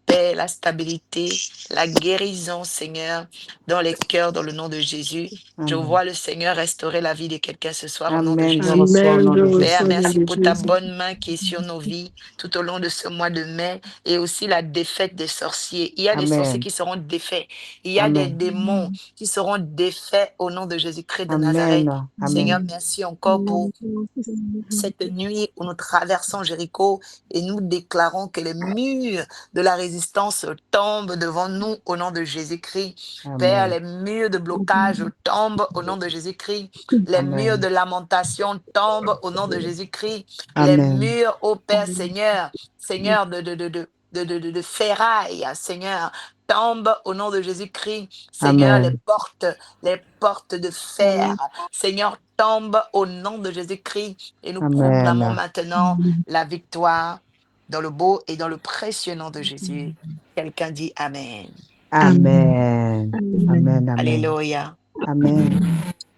paix, la stabilité, la guérison, Seigneur, dans les cœurs, dans le nom de Jésus. Je Amen. vois le Seigneur restaurer la vie de quelqu'un ce soir au nom de Amen. Je Jésus. reçois au nom de Jésus. Père, merci pour ta bonne main qui est sur nos vies tout au long de ce mois de mai et aussi la défaite des sorciers. Il y a des sorciers Amen. qui seront défaits. Il y a des Amen. démons qui seront défaits au nom de Jésus-Christ de Nazareth. Amen. Seigneur, Amen. merci encore pour cette nuit où nous traversons Jéricho et nous déclarons que les murs de la résistance tombent devant nous au nom de Jésus-Christ. Père, les Amen. murs de blocage tombent au nom de Jésus-Christ. Les murs de Amen. lamentation tombent au nom de Jésus-Christ. Les Amen. murs, ô Père Seigneur, Seigneur de ferraille, Seigneur, tombent au nom de Jésus-Christ. Seigneur, Amen. les portes de fer, Seigneur, tombent au nom de Jésus-Christ. Et nous proclamons Amen. maintenant la victoire dans le beau et dans le précieux nom de Jésus. Quelqu'un dit Amen. Amen. Amen. Amen. Alléluia. Amen.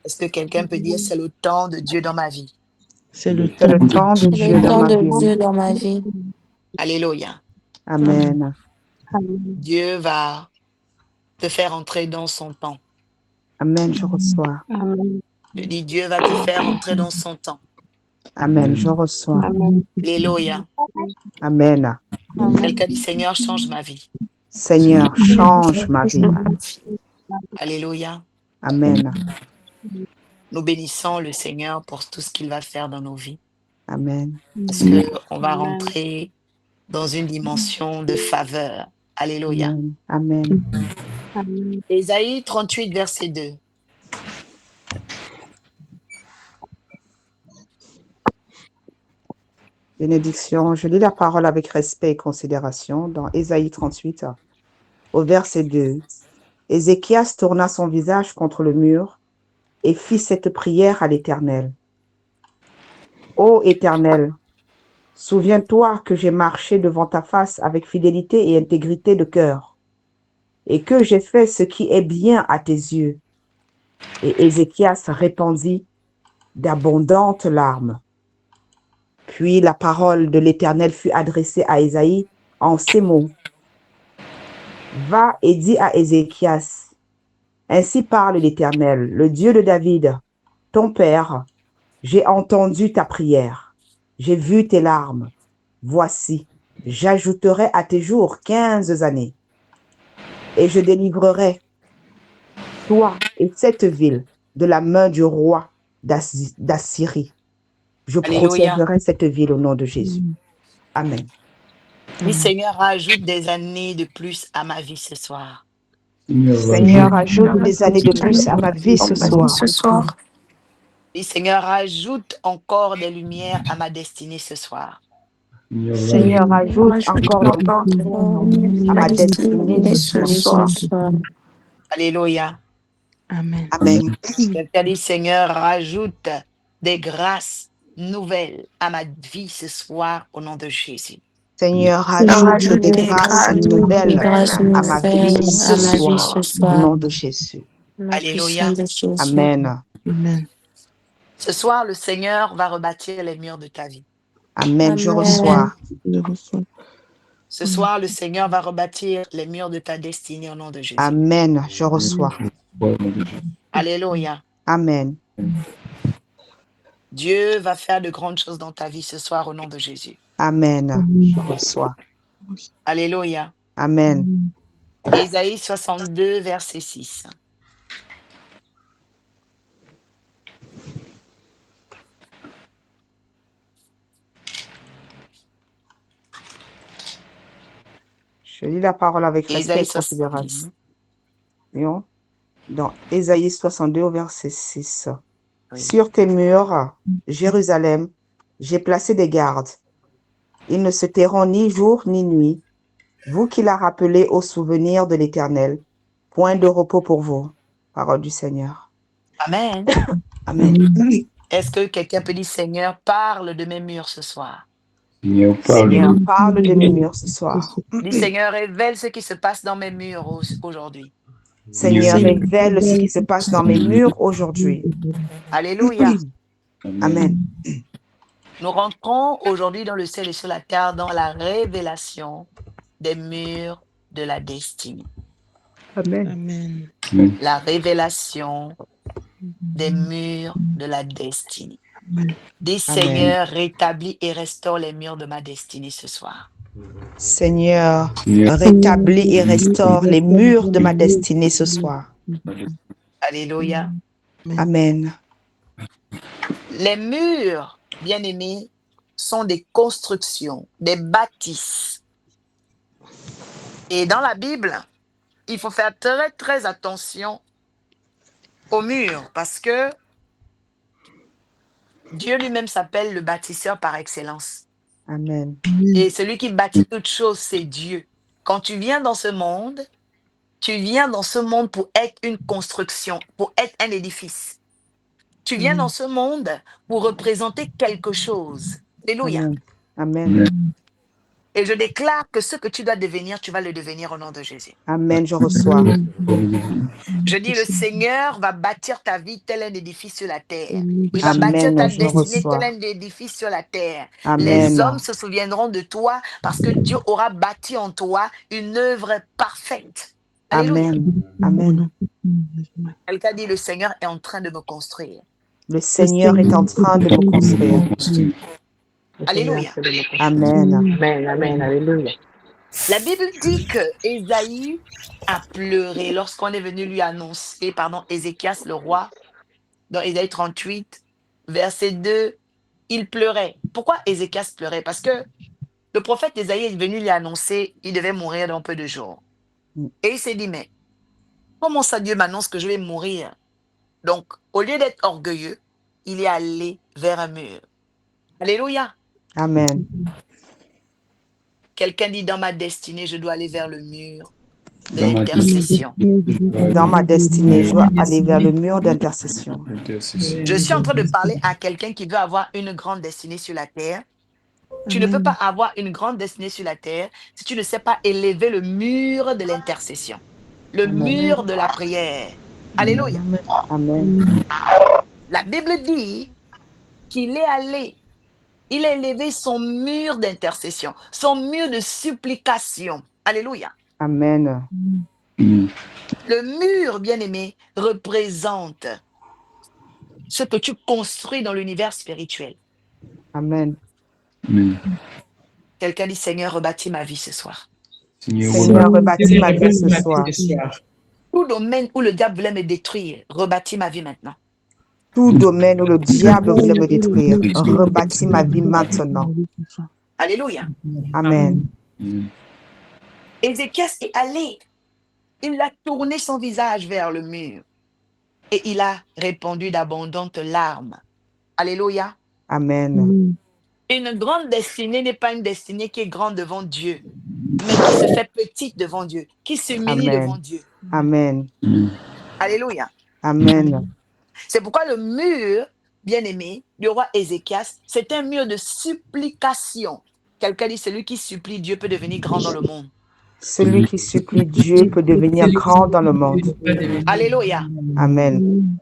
Est-ce que quelqu'un peut dire c'est le temps de Dieu dans ma vie? C'est le temps de C'est Dieu le dans temps ma de vie. Dieu dans ma vie. Alléluia. Amen. Dieu va te faire entrer dans son temps. Amen. Je reçois. Je dis Dieu va te faire entrer dans son temps. Amen. Je reçois. Alléluia. Amen. Quelqu'un dit Seigneur, change ma vie. Seigneur, change ma vie. Alléluia. Amen. Nous bénissons le Seigneur pour tout ce qu'il va faire dans nos vies. Amen. Parce qu'on va rentrer dans une dimension de faveur. Alléluia. Amen. Amen. Ésaïe 38, verset 2. Bénédiction. Je lis la parole avec respect et considération dans Ésaïe 38, au verset 2. Ézéchias tourna son visage contre le mur et fit cette prière à l'Éternel. Ô Éternel, souviens-toi que j'ai marché devant ta face avec fidélité et intégrité de cœur, et que j'ai fait ce qui est bien à tes yeux. Et Ézéchias répandit d'abondantes larmes. Puis la parole de l'Éternel fut adressée à Ésaïe en ces mots. Va et dis à Ézéchias, ainsi parle l'Éternel, le Dieu de David, ton père, j'ai entendu ta prière, j'ai vu tes larmes. Voici, j'ajouterai à tes jours 15 années, et je délivrerai toi et cette ville de la main du roi d'Assyrie. Je protégerai cette ville au nom de Jésus. Amen. Oui, Seigneur, rajoute des années de plus à ma vie ce soir. Seigneur, ajoute des années de plus à ma vie ce soir. Oui, Seigneur, rajoute encore des lumières à ma destinée ce soir. Seigneur, ajoute encore des lumières à ma destinée ce soir. Alléluia. Amen. Amen. Quelqu'un dit, Seigneur, rajoute des grâces nouvelles à ma vie ce soir au nom de Jésus. Seigneur, rajoute des grâces nouvelles à ma vie ce soir au nom de Jésus. Alléluia. Amen. Ce soir, le Seigneur va rebâtir les murs de ta vie. Amen. Je reçois. Ce soir, le Seigneur va rebâtir les murs de ta destinée au nom de Jésus. Amen. Je reçois. Alléluia. Amen. Dieu va faire de grandes choses dans ta vie ce soir au nom de Jésus. Amen. Je reçois. Alléluia. Amen. Ésaïe 62, verset 6. Je lis la parole avec respect Ésaïe et considération. Dans Ésaïe 62 au verset 6. Oui. Sur tes murs, Jérusalem, j'ai placé des gardes. Ils ne se tairont ni jour ni nuit. Vous qui la rappelez au souvenir de l'Éternel, point de repos pour vous. Parole du Seigneur. Amen. Amen. Est-ce que quelqu'un peut dire, Seigneur, parle de mes murs ce soir? Seigneur, parle de mes murs ce soir. Dis, Seigneur, révèle ce qui se passe dans mes murs aujourd'hui. Seigneur, révèle ce qui se passe dans mes murs aujourd'hui. Alléluia. Amen. Nous rentrons aujourd'hui dans le ciel et sur la terre dans la révélation des murs de la destinée. Amen. Amen. La révélation des murs de la destinée. Dis, Amen. Seigneur, rétablis et restaure les murs de ma destinée ce soir. Seigneur, rétablis et restaure les murs de ma destinée ce soir. Alléluia. Amen. Les murs, bien-aimés, sont des constructions, des bâtisses. Et dans la Bible, il faut faire très, très attention aux murs parce que Dieu lui-même s'appelle le bâtisseur par excellence. Amen. Et celui qui bâtit toutes choses, c'est Dieu. Quand tu viens dans ce monde, tu viens dans ce monde pour être une construction, pour être un édifice. Tu viens dans ce monde pour représenter quelque chose. Alléluia. Amen. Amen. Et je déclare que ce que tu dois devenir, tu vas le devenir au nom de Jésus. Amen. Je reçois. Je dis, le Seigneur va bâtir ta vie tel un édifice sur la terre. Il va Amen. bâtir ta Je destinée reçois. tel un édifice sur la terre. Amen. Les hommes se souviendront de toi parce que Dieu aura bâti en toi une œuvre parfaite. Alléluia. Amen. Amen. Quelqu'un dit, le Seigneur est en train de me construire. Le Seigneur est en train de me construire. Alléluia. Amen. Amen, amen, alléluia. La Bible dit que Ésaïe a pleuré lorsqu'on est venu lui annoncer, Ézéchias, le roi, dans Ésaïe 38, verset 2, il pleurait. Pourquoi Ézéchias pleurait? Parce que le prophète Ésaïe est venu lui annoncer qu'il devait mourir dans peu de jours. Et il s'est dit, mais comment ça Dieu m'annonce que je vais mourir? Donc, au lieu d'être orgueilleux, il est allé vers un mur. Alléluia. Amen. Quelqu'un dit, dans ma destinée, je dois aller vers le mur de l'intercession. Dans ma destinée, je dois aller vers le mur d'intercession. Je suis en train de parler à quelqu'un qui veut avoir une grande destinée sur la terre. Tu ne peux pas avoir une grande destinée sur la terre si tu ne sais pas élever le mur de l'intercession, le mur de la prière. Alléluia. Amen. La Bible dit qu'il est allé, il a élevé son mur d'intercession, son mur de supplication. Alléluia. Amen. Le mur, bien-aimé, représente ce que tu construis dans l'univers spirituel. Amen. Quelqu'un dit, Seigneur, rebâtis ma vie ce soir. Seigneur, rebâtis ma vie ce soir. Tout domaine où le diable voulait me détruire, rebâtis ma vie maintenant. Tout domaine où le diable voulait me détruire, rebâtis ma vie maintenant. Alléluia. Amen. Ézéchias est allé. Il a tourné son visage vers le mur. Et il a répandu d'abondantes larmes. Alléluia. Amen. Une grande destinée n'est pas une destinée qui est grande devant Dieu, mais qui se fait petite devant Dieu, qui s'humilie Amen. devant Dieu. Amen. Alléluia. Amen. C'est pourquoi le mur, bien-aimé, du roi Ézéchias, c'est un mur de supplication. Quelqu'un dit, celui qui supplie Dieu peut devenir grand dans le monde. Celui qui supplie Dieu peut devenir grand dans le monde. Alléluia. Amen.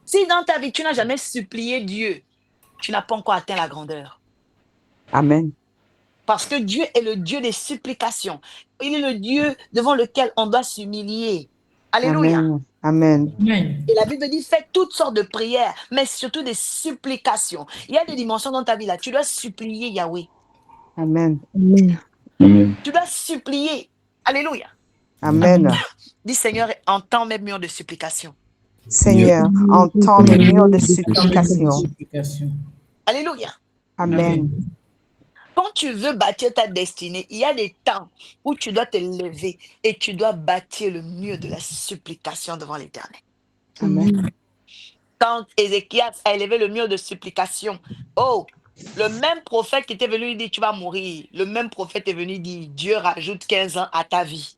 Si dans ta vie, tu n'as jamais supplié Dieu, tu n'as pas encore atteint la grandeur. Amen. Parce que Dieu est le Dieu des supplications. Il est le Dieu devant lequel on doit s'humilier. Alléluia. Amen. Amen. Et la Bible dit, fais toutes sortes de prières, mais surtout des supplications. Il y a des dimensions dans ta vie là. Tu dois supplier Yahweh. Amen. Tu dois supplier. Alléluia. Amen. Dis, Seigneur, entends mes murs de supplication. Seigneur, entends mes murs de supplication. Alléluia. Amen. Quand tu veux bâtir ta destinée, il y a des temps où tu dois te lever et tu dois bâtir le mur de la supplication devant l'Éternel. Amen. Quand Ézéchias a élevé le mur de supplication, oh, le même prophète qui était venu lui dire tu vas mourir, le même prophète est venu dire Dieu rajoute 15 ans à ta vie.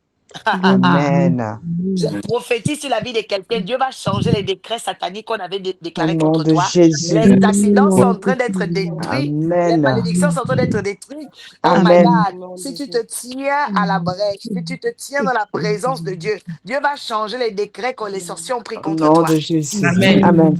Amen. Je prophétise sur la vie de quelqu'un. Dieu va changer les décrets sataniques qu'on avait Au déclarés nom contre de toi. Jésus. Les accidents sont en train d'être détruits. Les Amen. malédictions sont en train d'être détruites. Oh my Amen. God. Si tu te tiens à la brèche, si tu te tiens dans la présence de Dieu, Dieu va changer les décrets que les sorciers ont pris Au contre nom toi. de Jésus. Amen. Amen.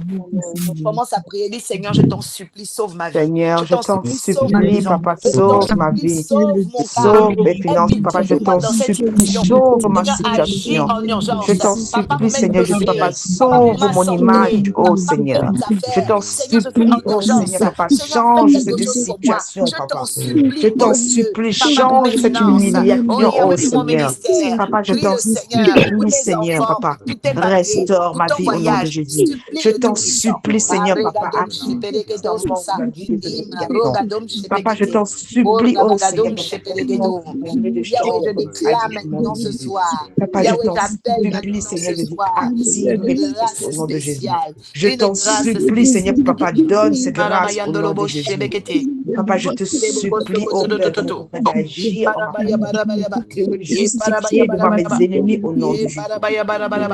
Commence à prier, dis Seigneur, je t'en supplie, sauve ma vie. Seigneur, Je je t'en t'en supplie, sauve ma supplie, maison. papa, Je t'en sauve ma supplie, vie, sauve mon cas. sauve mes Aie finances, papa, pitié je de moi t'en dans cette supplie, situation. sauve ma Seigneur, agis situation. en Je urgence. t'en Papa, supplie, pour mes Seigneur Jésus, papa, dossiers. Papa, pour sauve ma mon image, santé. oh Papa, pour Seigneur. mes Je affaires. t'en Seigneur, je suis en supplie, oh urgence. Seigneur, papa, Seigneur, fais change quelque cette chose pour moi. situation, Je t'en papa. supplie, Je bon t'en Dieu. supplie, Papa, pour mes change cette finances. Oh humiliation, oh Yahweh, pour mon Seigneur. ministère. Papa, je Prie t'en le Seigneur pour supplie, tes Seigneur, enfants, papa. pour tes papiers, Restaure pour ma ton vie au nom de voyage. Jésus. Supplie Je le t'en Tout-Puissant. supplie, Seigneur, papa, Regadom sheperegedo active sasa. ma vie de Im situation. rogadom Papa, je shepegete. t'en supplie, oh Seigneur, Orabagadom papa, tellement sheperegedo. de Yahweh, je chambres déclare addict au nom de maintenant ce Jésus. soir. Papa, je Yahweh, t'en j'appelle supplie, maintenant Seigneur ce Jésus, soir active une mes finances grâce au nom de Jésus. spéciale. Je Une t'en grâce supplie, Seigneur, spéciale. papa, donne ces grâces au nom de Maramayandolobo Jésus. shebekete. Papa, je te supplie, oh Père, d'agir en ma faveur, de me justifier devant mes ennemis au nom de Jésus.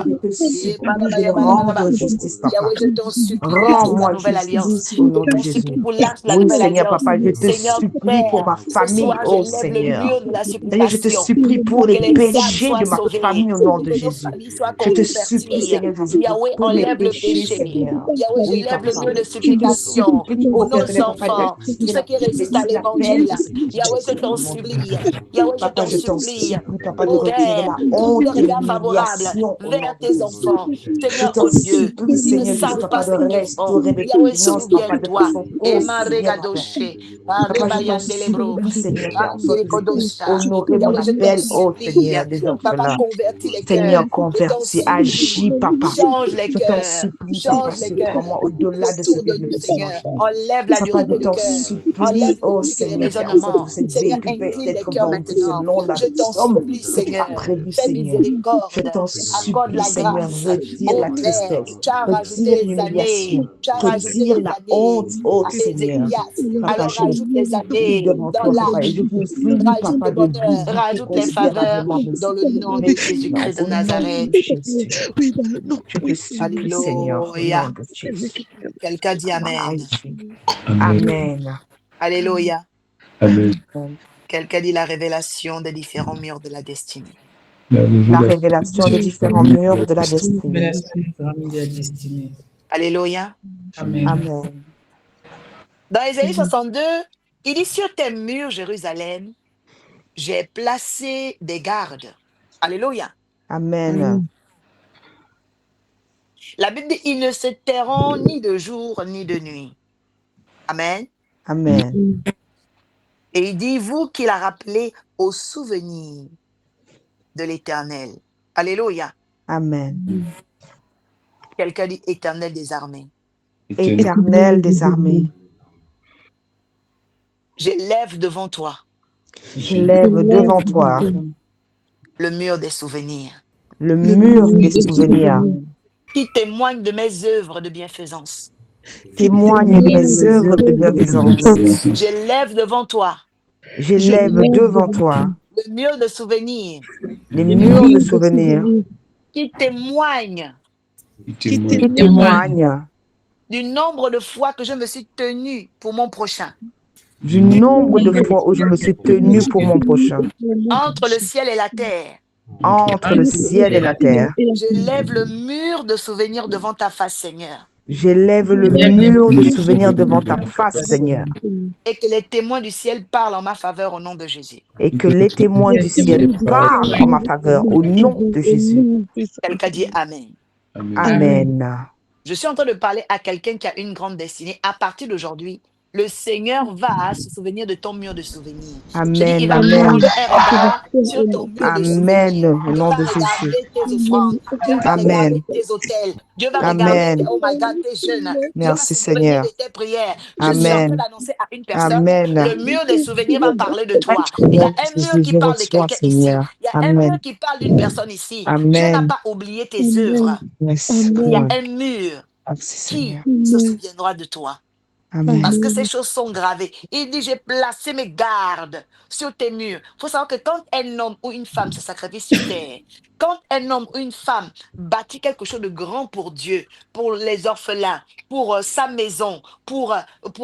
Je te supplie de me rendre justice, papa. Yahweh, je t'en supplie pour l'arche de la Rends-moi nouvelle alliance. justice au Je nom de t'en Jésus. supplie pour l'arche de la Oui, nouvelle Seigneur, alliance. papa, je te Seigneur supplie pour Père, ma ce famille, soir, je oh lève le Seigneur. mur de la Seigneur, je te supplication supplie pour pour que les les âmes péchés soient de ma sauvées, famille au nom pour de que nos Jésus. familles soient Je te supplie, converties. Seigneur Jésus, pour Yahweh, tous mes enlève le péchés, péché. Seigneur. Yahweh, je Oui, lève le papa. mur de Je te supplication supplie, pour oh nos éternel, papa, enfants, tous d'activer ceux qui résistent à l'appel l'évangile. de cette Yahweh, je situation t'en au nom de supplie. Jésus. Yahweh, je Papa, t'en je t'en supplie. supplie, papa, de Oh retirer Père, la ouvre honte le et regard favorable l'humiliation au nom vers de tes Jésus. enfants. Je Seigneur, t'en oh Dieu, supplie, qui ne Seigneur Jésus, savent pas papa, de ce qu'ils font. restaurer mes Yahweh, finances, papa, de souviens-toi. façon Emma consignée, papa. regadoshe. Papa, je t'en Rebayandelebro. supplie, Seigneur, faire en sorte Ande que je puisse kodosha. honorer mon Yahweh, je t'en appel, oh supplie. Seigneur, des Papa, orphelins. convertis les cœurs. Seigneur, Je t'en convertis, supplie. agis, papa. Change les Je t'en cœurs. supplie, papa, Change les cœurs. surprends-moi au-delà de ce Autour que de je nous, peux Seigneur. imaginer. Enlève la Papa, je dureté de t'en cœur. Enlève supplie, les oh musiques et les Seigneur, faire en sorte que raisonnements. cette Seigneur, véhicule peut incline les être cœurs vendu maintenant. selon la Je t'en somme supplie, que tu as Seigneur. prévue, Fais Seigneur. Je miséricorde. t'en Accorde supplie, la Seigneur, grâce. retire Oh la Père, tristesse, tu as rajouté retire les années. l'humiliation, Tu as rajouté retire les la années honte, oh à Seigneur. Ézéchias. Papa, Alors je me rajoute les plie années devant dans toi, papa, et l'âge. je vous prie, Rajoute papa, le de bonheur. visiter Rajoute les faveurs considérablement dans le nom de mes Jésus-Christ finances. de Au nom de Nazareth. Jésus, je te supplie, Seigneur, au nom Alléluia. de Jésus. Quelqu'un dit Papa, Amen. agis. Amen. Amen. Alléluia. Amen. Quelqu'un dit la révélation des différents murs de la destinée. La révélation des différents murs de la destinée. Alléluia. Amen. Amen. Dans Ésaïe 62, il dit sur tes murs, Jérusalem, j'ai placé des gardes. Alléluia. Amen. La Bible dit ils ne se tairont ni de jour ni de nuit. Amen. Amen. Et il dit vous qui l'a rappelé au souvenir de l'Éternel. Alléluia. Amen. Quelqu'un dit Éternel des armées. Éternel des armées, Je lève devant toi je lève devant toi le mur des souvenirs le mur des souvenirs, qui témoigne de mes œuvres de bienfaisance. témoigne de mes œuvres de bienfaisance. Je lève devant toi Je lève devant toi le mur de souvenirs les murs de souvenirs qui témoigne qui témoignent du nombre de fois que je me suis tenu pour mon prochain. du nombre de fois où je me suis tenu pour mon prochain, Entre le ciel et la terre, entre le ciel et la terre. je lève le mur de souvenirs devant ta face, Seigneur. Je lève le mur de souvenirs devant ta face, Seigneur, Et que les témoins du ciel parlent en ma faveur au nom de Jésus. et que les témoins du ciel parlent en ma faveur au nom de Jésus. Quelqu'un dit Amen. Amen. Je suis en train de parler à quelqu'un qui a une grande destinée. À partir d'aujourd'hui, le Seigneur va se souvenir de ton mur de souvenirs. Je dis, il Amen. va Amen. prendre un regard sur ton mur de souvenirs. Amen. Au Dieu nom va de Jésus. regarder tes offrandes. Dieu va Amen. regarder tes hôtels. Dieu va regarder, Amen. oh my God, tes jeûnes. Dieu va Merci, se souvenir Seigneur. de tes prières. Je suis en train Amen. d'annoncer à une personne, Amen. le mur des souvenirs va parler de toi. Au Il y a nom de un mur Jésus, qui je parle de reçois, quelqu'un ici. Seigneur. Il y a un Amen. mur qui parle d'une personne ici. Dieu n'a Amen. pas oublié tes œuvres. Merci, Il y a Seigneur. un mur Merci, qui Seigneur. se souviendra de toi. Amen. Parce que ces choses sont gravées. Il dit, j'ai placé mes gardes sur tes murs. Il faut savoir que quand un homme ou une femme se sacrifie sur terre, quand un homme ou une femme bâtit quelque chose de grand pour Dieu, pour les orphelins, pour sa maison, pour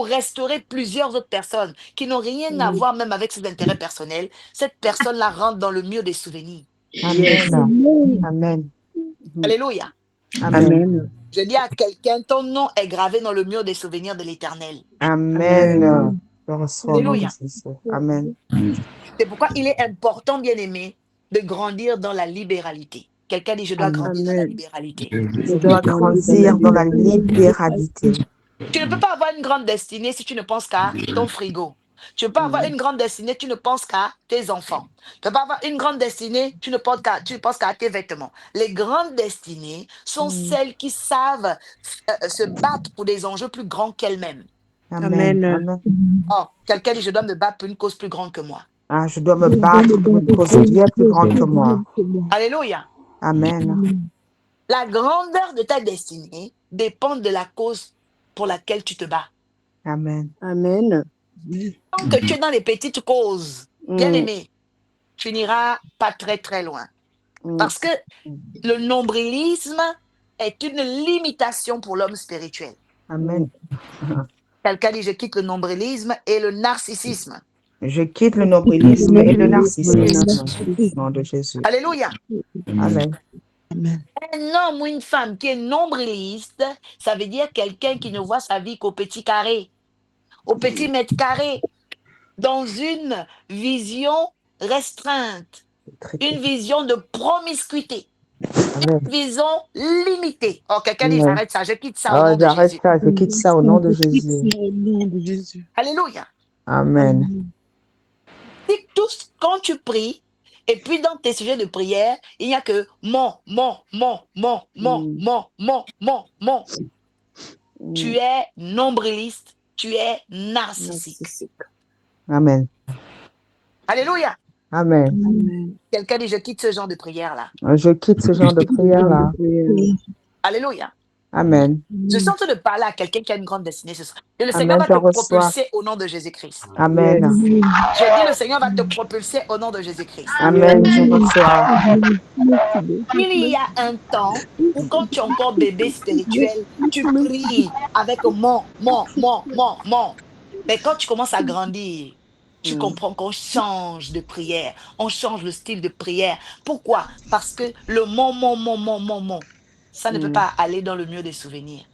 restaurer plusieurs autres personnes qui n'ont rien à voir même avec ses intérêts personnels, cette personne-là rentre dans le mur des souvenirs. Amen. Amen. Amen. Alléluia. Amen. Amen. Je dis à quelqu'un, ton nom est gravé dans le mur des souvenirs de l'Éternel. Amen. Je reçois au nom de Alléluia. Jésus. Amen. C'est pourquoi il est important, bien aimé, de grandir dans la libéralité. Quelqu'un dit, je dois Amen. grandir dans la Amen. libéralité. Je dois grandir dans la libéralité. Tu ne peux pas avoir une grande destinée si tu ne penses qu'à ton frigo. Tu ne peux pas avoir une grande destinée, tu ne penses qu'à tes enfants. Tu ne peux pas avoir une grande destinée, tu ne penses qu'à tes vêtements. Les grandes destinées sont celles qui savent se battre pour des enjeux plus grands qu'elles-mêmes. Amen. Amen. Amen. Oh, quelqu'un dit, je dois me battre pour une cause plus grande que moi. Ah, je dois me battre pour une cause bien plus grande que moi. Alléluia. Amen. La grandeur de ta destinée dépend de la cause pour laquelle tu te bats. Amen. Amen. Tant que tu es dans les petites causes, bien aimé, tu n'iras pas très très loin. Parce que le nombrilisme est une limitation pour l'homme spirituel. Amen. Quelqu'un dit, je quitte le nombrilisme et le narcissisme. Je quitte le nombrilisme et le narcissisme. Au nom de Jésus. Alléluia. Amen. Un homme ou une femme qui est nombriliste, ça veut dire quelqu'un qui ne voit sa vie qu'au petit carré, au petit mètre carré, dans une vision restreinte, une vision de promiscuité, Amen. une vision limitée. Oh, quelqu'un dit, Amen. j'arrête ça, je quitte ça au Ah, nom de j'arrête Jésus. ça, je quitte ça au nom de Jésus. Au nom de Jésus. Alléluia. Amen. Si quand tu pries, et puis dans tes sujets de prière, il n'y a que Tu es nombriliste, tu es narcissique. Amen. Alléluia. Amen. Amen. Quelqu'un dit, je quitte ce genre de prière-là. Je quitte ce genre de prière-là. Alléluia. Amen. Je suis en train de parler à quelqu'un qui a une grande destinée ce soir. Et le Amen, Seigneur va je te reçois. propulser au nom de Jésus-Christ. Amen. J'ai dit, le Seigneur va te propulser au nom de Jésus-Christ. Amen. Je reçois. Il y a un temps où quand tu es encore bébé spirituel, tu pries avec mon. Mais quand tu commences à grandir, tu comprends qu'on change de prière. On change le style de prière. Pourquoi? Parce que le mon, ça ne peut pas aller dans le mur des souvenirs.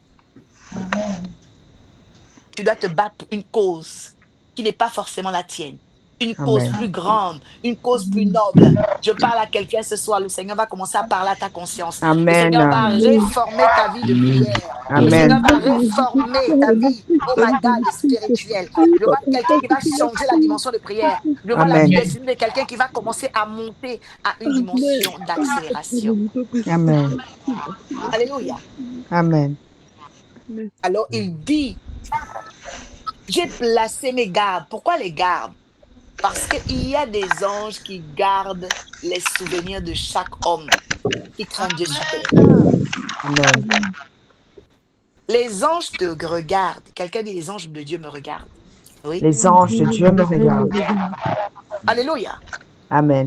Tu dois te battre pour une cause qui n'est pas forcément la tienne. Une cause Amen. plus grande, une cause plus noble. Je parle à quelqu'un ce soir, le Seigneur va commencer à parler à ta conscience. Le Amen. Seigneur va réformer ta vie de prière. Le Seigneur Amen. va réformer ta vie, oh my God, spirituelle. Je vois quelqu'un qui va changer la dimension de prière. Je vois la Amen. destinée de quelqu'un qui va commencer à monter à une dimension d'accélération. Amen. Alléluia. Amen. Alors il dit, j'ai placé mes gardes. Pourquoi les gardes? Parce qu'il y a des anges qui gardent les souvenirs de chaque homme qui craint Dieu sur terre. Amen. Les anges te regardent. Quelqu'un dit, les anges de Dieu me regardent. Oui. Les anges de Dieu me regardent. Alléluia. Amen.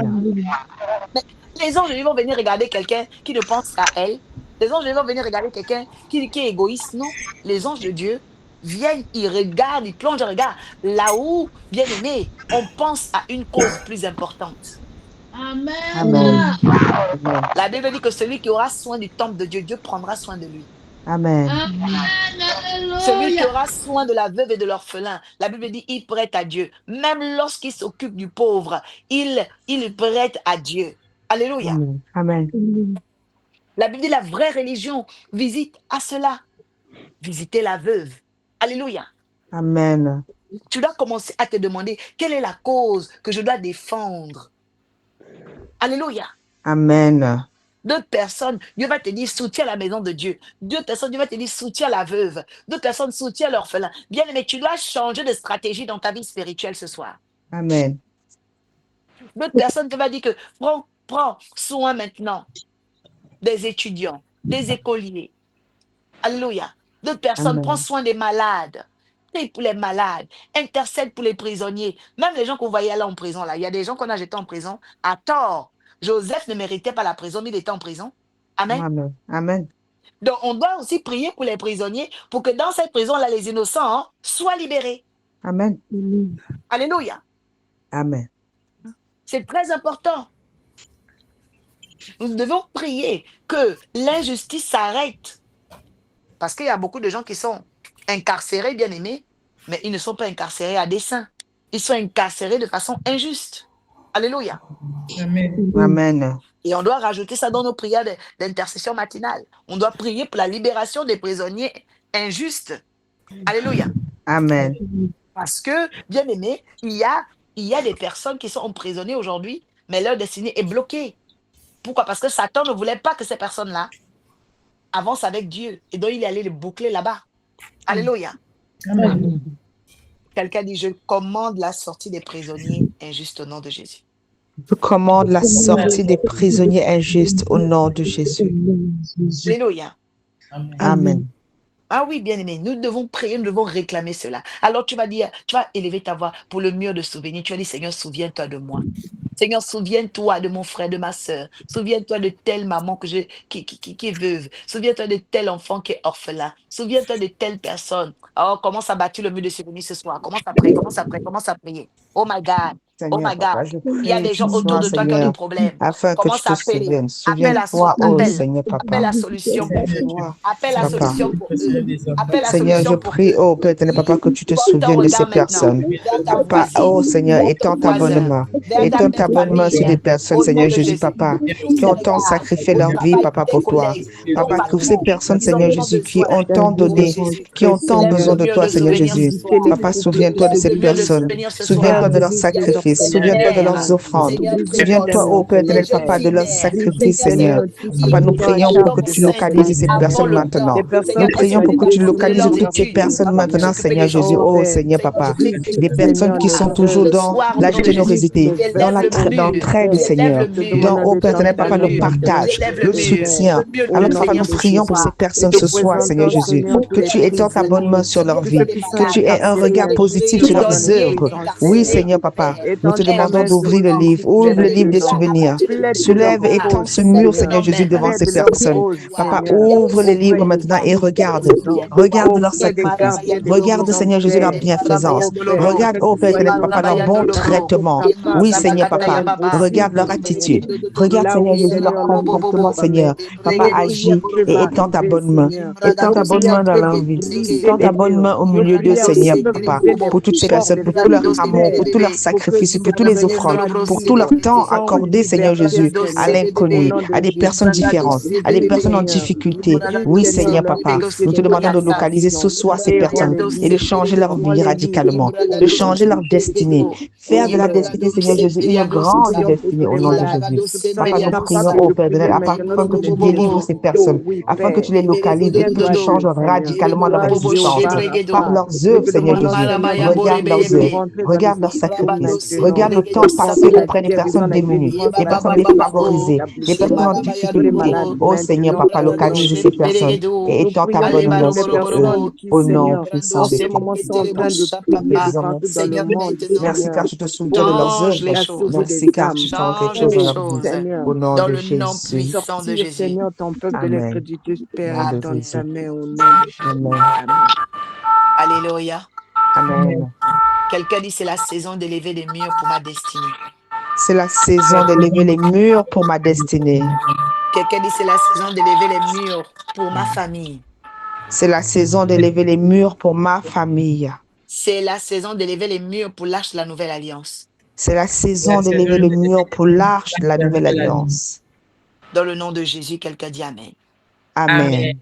Mais les anges de Dieu vont venir regarder quelqu'un qui ne pense qu'à elle. Les anges de Dieu vont venir regarder quelqu'un qui est égoïste. Non. Les anges de Dieu viennent, ils regardent, ils plongent le regard là où, bien aimé, on pense à une cause plus importante. Amen. Amen. Amen. La Bible dit que celui qui aura soin du temple de Dieu, Dieu prendra soin de lui. Amen. Celui qui aura soin de la veuve et de l'orphelin, la Bible dit, il prête à Dieu. Même lorsqu'il s'occupe du pauvre, il prête à Dieu. Alléluia. Amen. La Bible dit, la vraie religion visite à cela. Visiter la veuve. Alléluia. Amen. Tu dois commencer à te demander, quelle est la cause que je dois défendre? Alléluia. Amen. D'autres personnes, Dieu va te dire, soutiens la maison de Dieu. D'autres personnes, Dieu va te dire, soutiens la veuve. D'autres personnes, soutiens l'orphelin. Bien aimé, tu dois changer de stratégie dans ta vie spirituelle ce soir. Amen. D'autres personnes, Dieu va dire que prends soin maintenant des étudiants, des écoliers. Alléluia. D'autres personnes, Amen. prends soin des malades. prie pour les malades, intercède pour les prisonniers, même les gens qu'on voyait là en prison. Là. Il y a des gens qu'on a jetés en prison à tort. Joseph ne méritait pas la prison, mais il était en prison. Amen. Amen. Amen. Donc, on doit aussi prier pour les prisonniers pour que dans cette prison-là, les innocents soient libérés. Amen. Alléluia. Amen. C'est très important. Nous devons prier que l'injustice s'arrête. Parce qu'il y a beaucoup de gens qui sont incarcérés, bien aimés, mais ils ne sont pas incarcérés à dessein. Ils sont incarcérés de façon injuste. Alléluia. Amen. Amen. Et on doit rajouter ça dans nos prières d'intercession matinale. On doit prier pour la libération des prisonniers injustes. Alléluia. Amen. Parce que, bien aimé, il y a des personnes qui sont emprisonnées aujourd'hui, mais leur destinée est bloquée. Pourquoi? Parce que Satan ne voulait pas que ces personnes-là avancent avec Dieu. Et donc, il est allé les boucler là-bas. Alléluia. Amen. Quelqu'un dit, je commande la sortie des prisonniers injustes au nom de Jésus. Je commande la sortie des prisonniers injustes au nom de Jésus. Alléluia. Amen. Ah oui, bien aimé, nous devons prier, nous devons réclamer cela. Alors tu vas dire, tu vas élever ta voix pour le mur de souvenir. Tu vas dire, Seigneur, souviens-toi de moi. Seigneur, souviens-toi de mon frère, de ma soeur. Souviens-toi de telle maman qui est veuve. Souviens-toi de tel enfant qui est orphelin. Souviens-toi de telle personne. Oh, commence à bâtir le mur de souvenir ce soir. Commence à prier, commence à prier. Oh my God. Oh Seigneur, my God. papa, je Il y a prie des ce gens autour soir, de toi qui ont des Seigneur, problèmes. afin que tu Commence te à appeler. souviennes. Appelle à Souviens-toi, oh appelle. Seigneur, Appelle papa. la solution. Souviens-toi, Appelle la papa. solution pour eux. Appelle la Seigneur, je solution pour prie, eux. oh Père éternel, papa, que tu te Porte ton souviennes de ces regard maintenant personnes. vers ta Papa, voisine, oh Seigneur, vers ton étends ta bonne voisin, main. vers ta Étends ta belle bonne main sur famille. des personnes, Au nom Seigneur de Jésus, Jésus. papa, Tous qui ces ont tant gars, sacrifié ton leur vie, travail, papa, tes pour toi. collègues, ton Papa, que ces patron, personnes, ils ont Seigneur tant Jésus, qui besoin. ont tant Oh donné, Jésus, qui ont tant lève besoin le de mur toi, de Seigneur souvenir Jésus. ce soir. Papa, souviens-toi de Lève ces le mur de personnes. souvenir ce soir. Souviens-toi de leurs Il y a des sacrifices. orphelins Souviens-toi de mères. leurs offrandes. Seigneur, Souviens-toi, préserve ô Père les éternel, jeunes papa, de filles leurs mères. sacrifices, Seigneur, Seigneur. Papa, nous qui ont prions pour encore que tu enceinte localises ces avant personnes le maintenant. Seigneur, Nous elles prions sont pour que tu encore boucler localises leurs toutes ces études. personnes Pour maintenant, s'occuper Seigneur des Jésus. enfants. Oh Seigneur, Seigneur, papa. je prie Des personnes qui sont toujours ce dans soir au la nom de Jésus. générosité, dans J'élève le mur. l'entraide, J'élève Seigneur. le mur. Dans, oh Père éternel, J'élève papa, le le mur. partage, J'élève le le soutien. mur de Alors, papa, souvenir nous ce prions pour ces soir. personnes ce soir, Seigneur Jésus. Que tu étends ta bonne main sur leur vie. Que tu aies un regard positif sur leurs Prisonniers, œuvres. Oui, incarcérés. Seigneur, papa. Nous te Aide demandons ce d'ouvrir le soir. livre. Je Ouvre le livre prie des pour toi à souvenirs. partir de Soulève et maintenant. étends ce mur, Seigneur Certains Jésus, mères devant ces qui sont personnes. ce soir. Papa, Il y a ouvre les aussi livres maintenant et regarde. Regarde leurs sacrifices. Regarde, Seigneur Jésus, leur bienfaisance. Regarde, oh Père éternel, papa, leur bon traitement. Oui, Seigneur, papa. Regarde leur attitude. Regarde, Seigneur Jésus, leur comportement, Seigneur. Papa, agis et étends ta bonne main. Étends ta bonne main dans leur vie. Étends ta bonne main au milieu d'eux, Seigneur, papa. Pour toutes ces personnes, pour tout leur amour, pour tout leur sacrifice, pour tous les offrandes, pour tout leur temps accordé, Seigneur Jésus, à l'inconnu, à des personnes différentes, à des personnes en difficulté. Oui, Seigneur, papa. Nous te demandons de localiser ce soir ces personnes et de changer leur vie radicalement, de changer leur destinée. Faire de la destinée, Seigneur Jésus, une grande destinée au nom de Jésus. Papa, nous prions, oh Père éternel, afin que tu délivres ces personnes, afin que tu les localises et que tu changes radicalement leur existence. Par leurs œuvres, Seigneur Jésus, regarde leurs œuvres, regarde leurs sacrifices, regarde le temps passé auprès des personnes démunies, des personnes défavorisées, des personnes en difficulté. Oh Seigneur, papa, localise ces personnes et étends ta bonne main sur eux. Au nom puissant de Jésus. Nous te disons merci. Seigneur, maintenant, Merci car tu te souviens de leurs change les œuvres. choses. Merci car tu fais quelque Change chose les dans leur vie. choses. Au nom Dans de le nom Jésus. puissant de Jésus. Amen. Au nom de Amen. Jésus. Amen. Alléluia. Amen. Quelqu'un dit c'est la saison d'élever les murs pour ma destinée. C'est la saison d'élever les murs pour ma destinée. Quelqu'un dit c'est la saison d'élever les murs pour ma famille. C'est la saison d'élever les murs pour ma famille. C'est la saison d'élever les murs pour l'arche de la nouvelle alliance. C'est la saison d'élever les murs pour l'arche de la nouvelle alliance. Dans le nom de Jésus, quelqu'un dit Amen. Amen.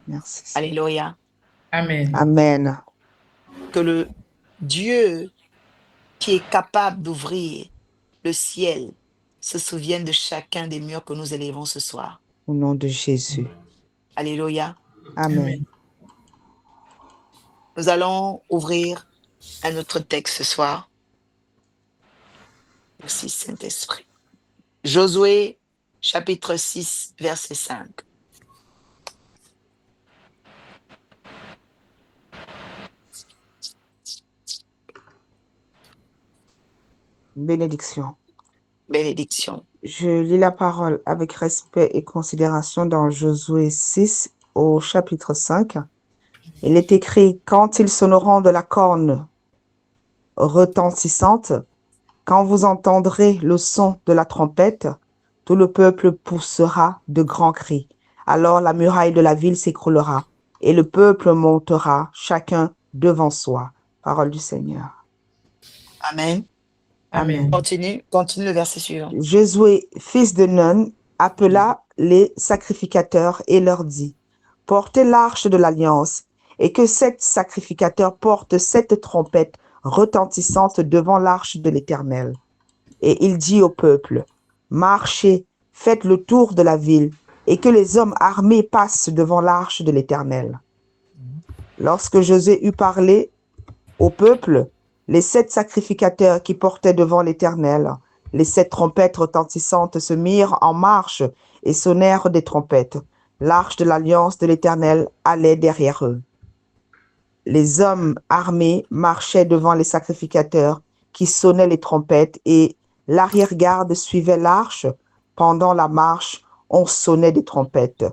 Merci. Alléluia. Amen. Amen. Que le Dieu qui est capable d'ouvrir le ciel se souvienne de chacun des murs que nous élevons ce soir. Au nom de Jésus. Alléluia. Amen. Nous allons ouvrir un autre texte ce soir. Merci Saint-Esprit. Josué, chapitre 6, verset 5. Bénédiction. Bénédiction. Je lis la parole avec respect et considération dans Josué 6 au chapitre 5. Il est écrit, quand ils sonneront de la corne retentissante, quand vous entendrez le son de la trompette, tout le peuple poussera de grands cris. Alors la muraille de la ville s'écroulera et le peuple montera chacun devant soi. Parole du Seigneur. Amen. Amen. Continue le verset suivant. Josué, fils de Nun, appela les sacrificateurs et leur dit, portez l'arche de l'alliance et que 7 sacrificateurs portent 7 trompettes retentissantes devant l'arche de l'Éternel. Et il dit au peuple, marchez, faites le tour de la ville et que les hommes armés passent devant l'arche de l'Éternel. Lorsque Josué eut parlé au peuple, les 7 sacrificateurs qui portaient devant l'Éternel les 7 trompettes retentissantes se mirent en marche et sonnèrent des trompettes. L'arche de l'alliance de l'Éternel allait derrière eux. Les hommes armés marchaient devant les sacrificateurs qui sonnaient les trompettes et l'arrière-garde suivait l'arche. Pendant la marche, on sonnait des trompettes.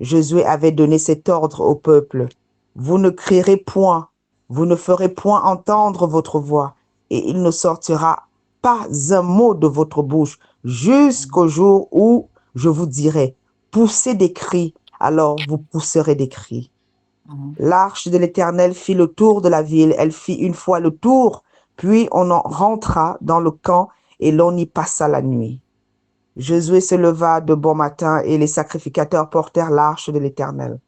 Josué avait donné cet ordre au peuple. Vous ne crierez point, vous ne ferez point entendre votre voix, et il ne sortira pas un mot de votre bouche jusqu'au jour où je vous dirai, poussez des cris, alors vous pousserez des cris. L'arche de l'Éternel fit le tour de la ville, elle fit une fois le tour, puis on en rentra dans le camp et l'on y passa la nuit. Josué se leva de bon matin et les sacrificateurs portèrent l'arche de l'Éternel.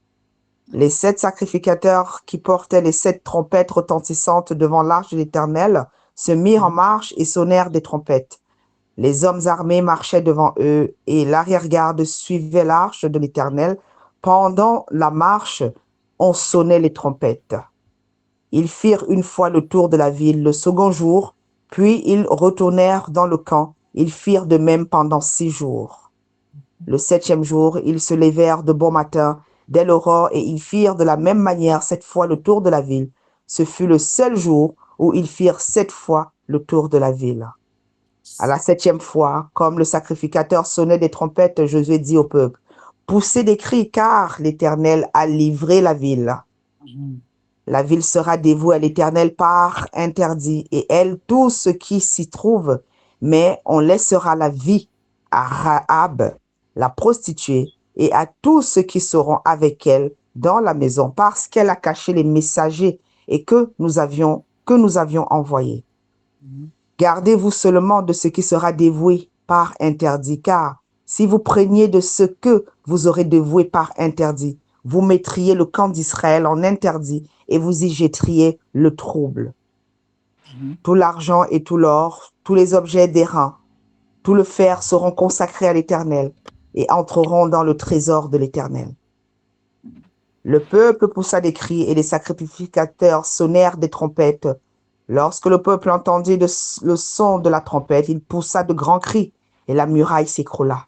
Les 7 sacrificateurs qui portaient les 7 trompettes retentissantes devant l'arche de l'Éternel se mirent en marche et sonnèrent des trompettes. Les hommes armés marchaient devant eux et l'arrière-garde suivait l'arche de l'Éternel. Pendant la marche, on sonnait les trompettes. Ils firent une fois le tour de la ville le second jour, puis ils retournèrent dans le camp. Ils firent de même pendant 6 jours. Le 7e jour, ils se levèrent de bon matin dès l'aurore et ils firent de la même manière 7 fois le tour de la ville. Ce fut le seul jour où ils firent 7 fois le tour de la ville. À la 7e fois, comme le sacrificateur sonnait des trompettes, Josué dit au peuple, poussez des cris car l'Éternel a livré la ville. La ville sera dévouée à l'Éternel par interdit et elle, tout ce qui s'y trouve, mais on laissera la vie à Rahab, la prostituée, et à tous ceux qui seront avec elle dans la maison, parce qu'elle a caché les messagers et que nous avions envoyés. Gardez-vous seulement de ce qui sera dévoué par interdit, car si vous preniez de ce que vous aurez dévoué par interdit, vous mettriez le camp d'Israël en interdit et vous y jetteriez le trouble. Tout l'argent et tout l'or, tous les objets d'airain, tout le fer seront consacrés à l'Éternel et entreront dans le trésor de l'Éternel. Le peuple poussa des cris et les sacrificateurs sonnèrent des trompettes. Lorsque le peuple entendit le son de la trompette, il poussa de grands cris et la muraille s'écroula.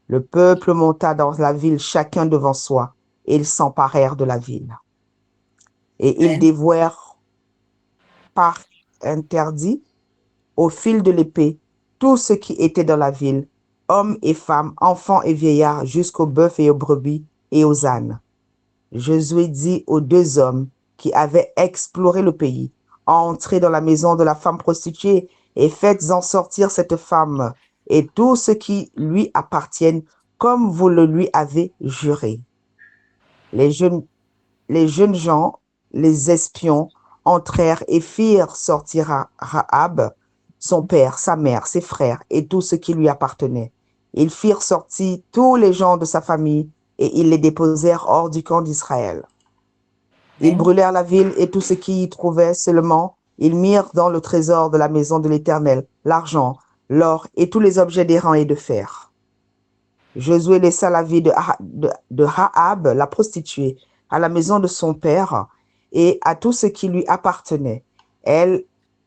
Le peuple monta dans la ville, chacun devant soi, et ils s'emparèrent de la ville. Et ils dévouèrent par interdit, au fil de l'épée, tout ce qui était dans la ville, hommes et femmes, enfants et vieillards, jusqu'aux bœufs et aux brebis et aux ânes. Josué dit aux 2 hommes qui avaient exploré le pays, entrez dans la maison de la femme prostituée et faites-en sortir cette femme et tout ce qui lui appartiennent comme vous le lui avez juré. Les jeunes gens, les espions, entrèrent et firent sortir Rahab, son père, sa mère, ses frères et tout ce qui lui appartenait. Ils firent sortir tous les gens de sa famille et ils les déposèrent hors du camp d'Israël. Ils brûlèrent la ville et tout ce qui y trouvait seulement. Ils mirent dans le trésor de la maison de l'Éternel l'argent, l'or et tous les objets d'airain et de fer. Josué laissa la vie de Rahab, la prostituée, à la maison de son père et à tout ce qui lui appartenait. Elle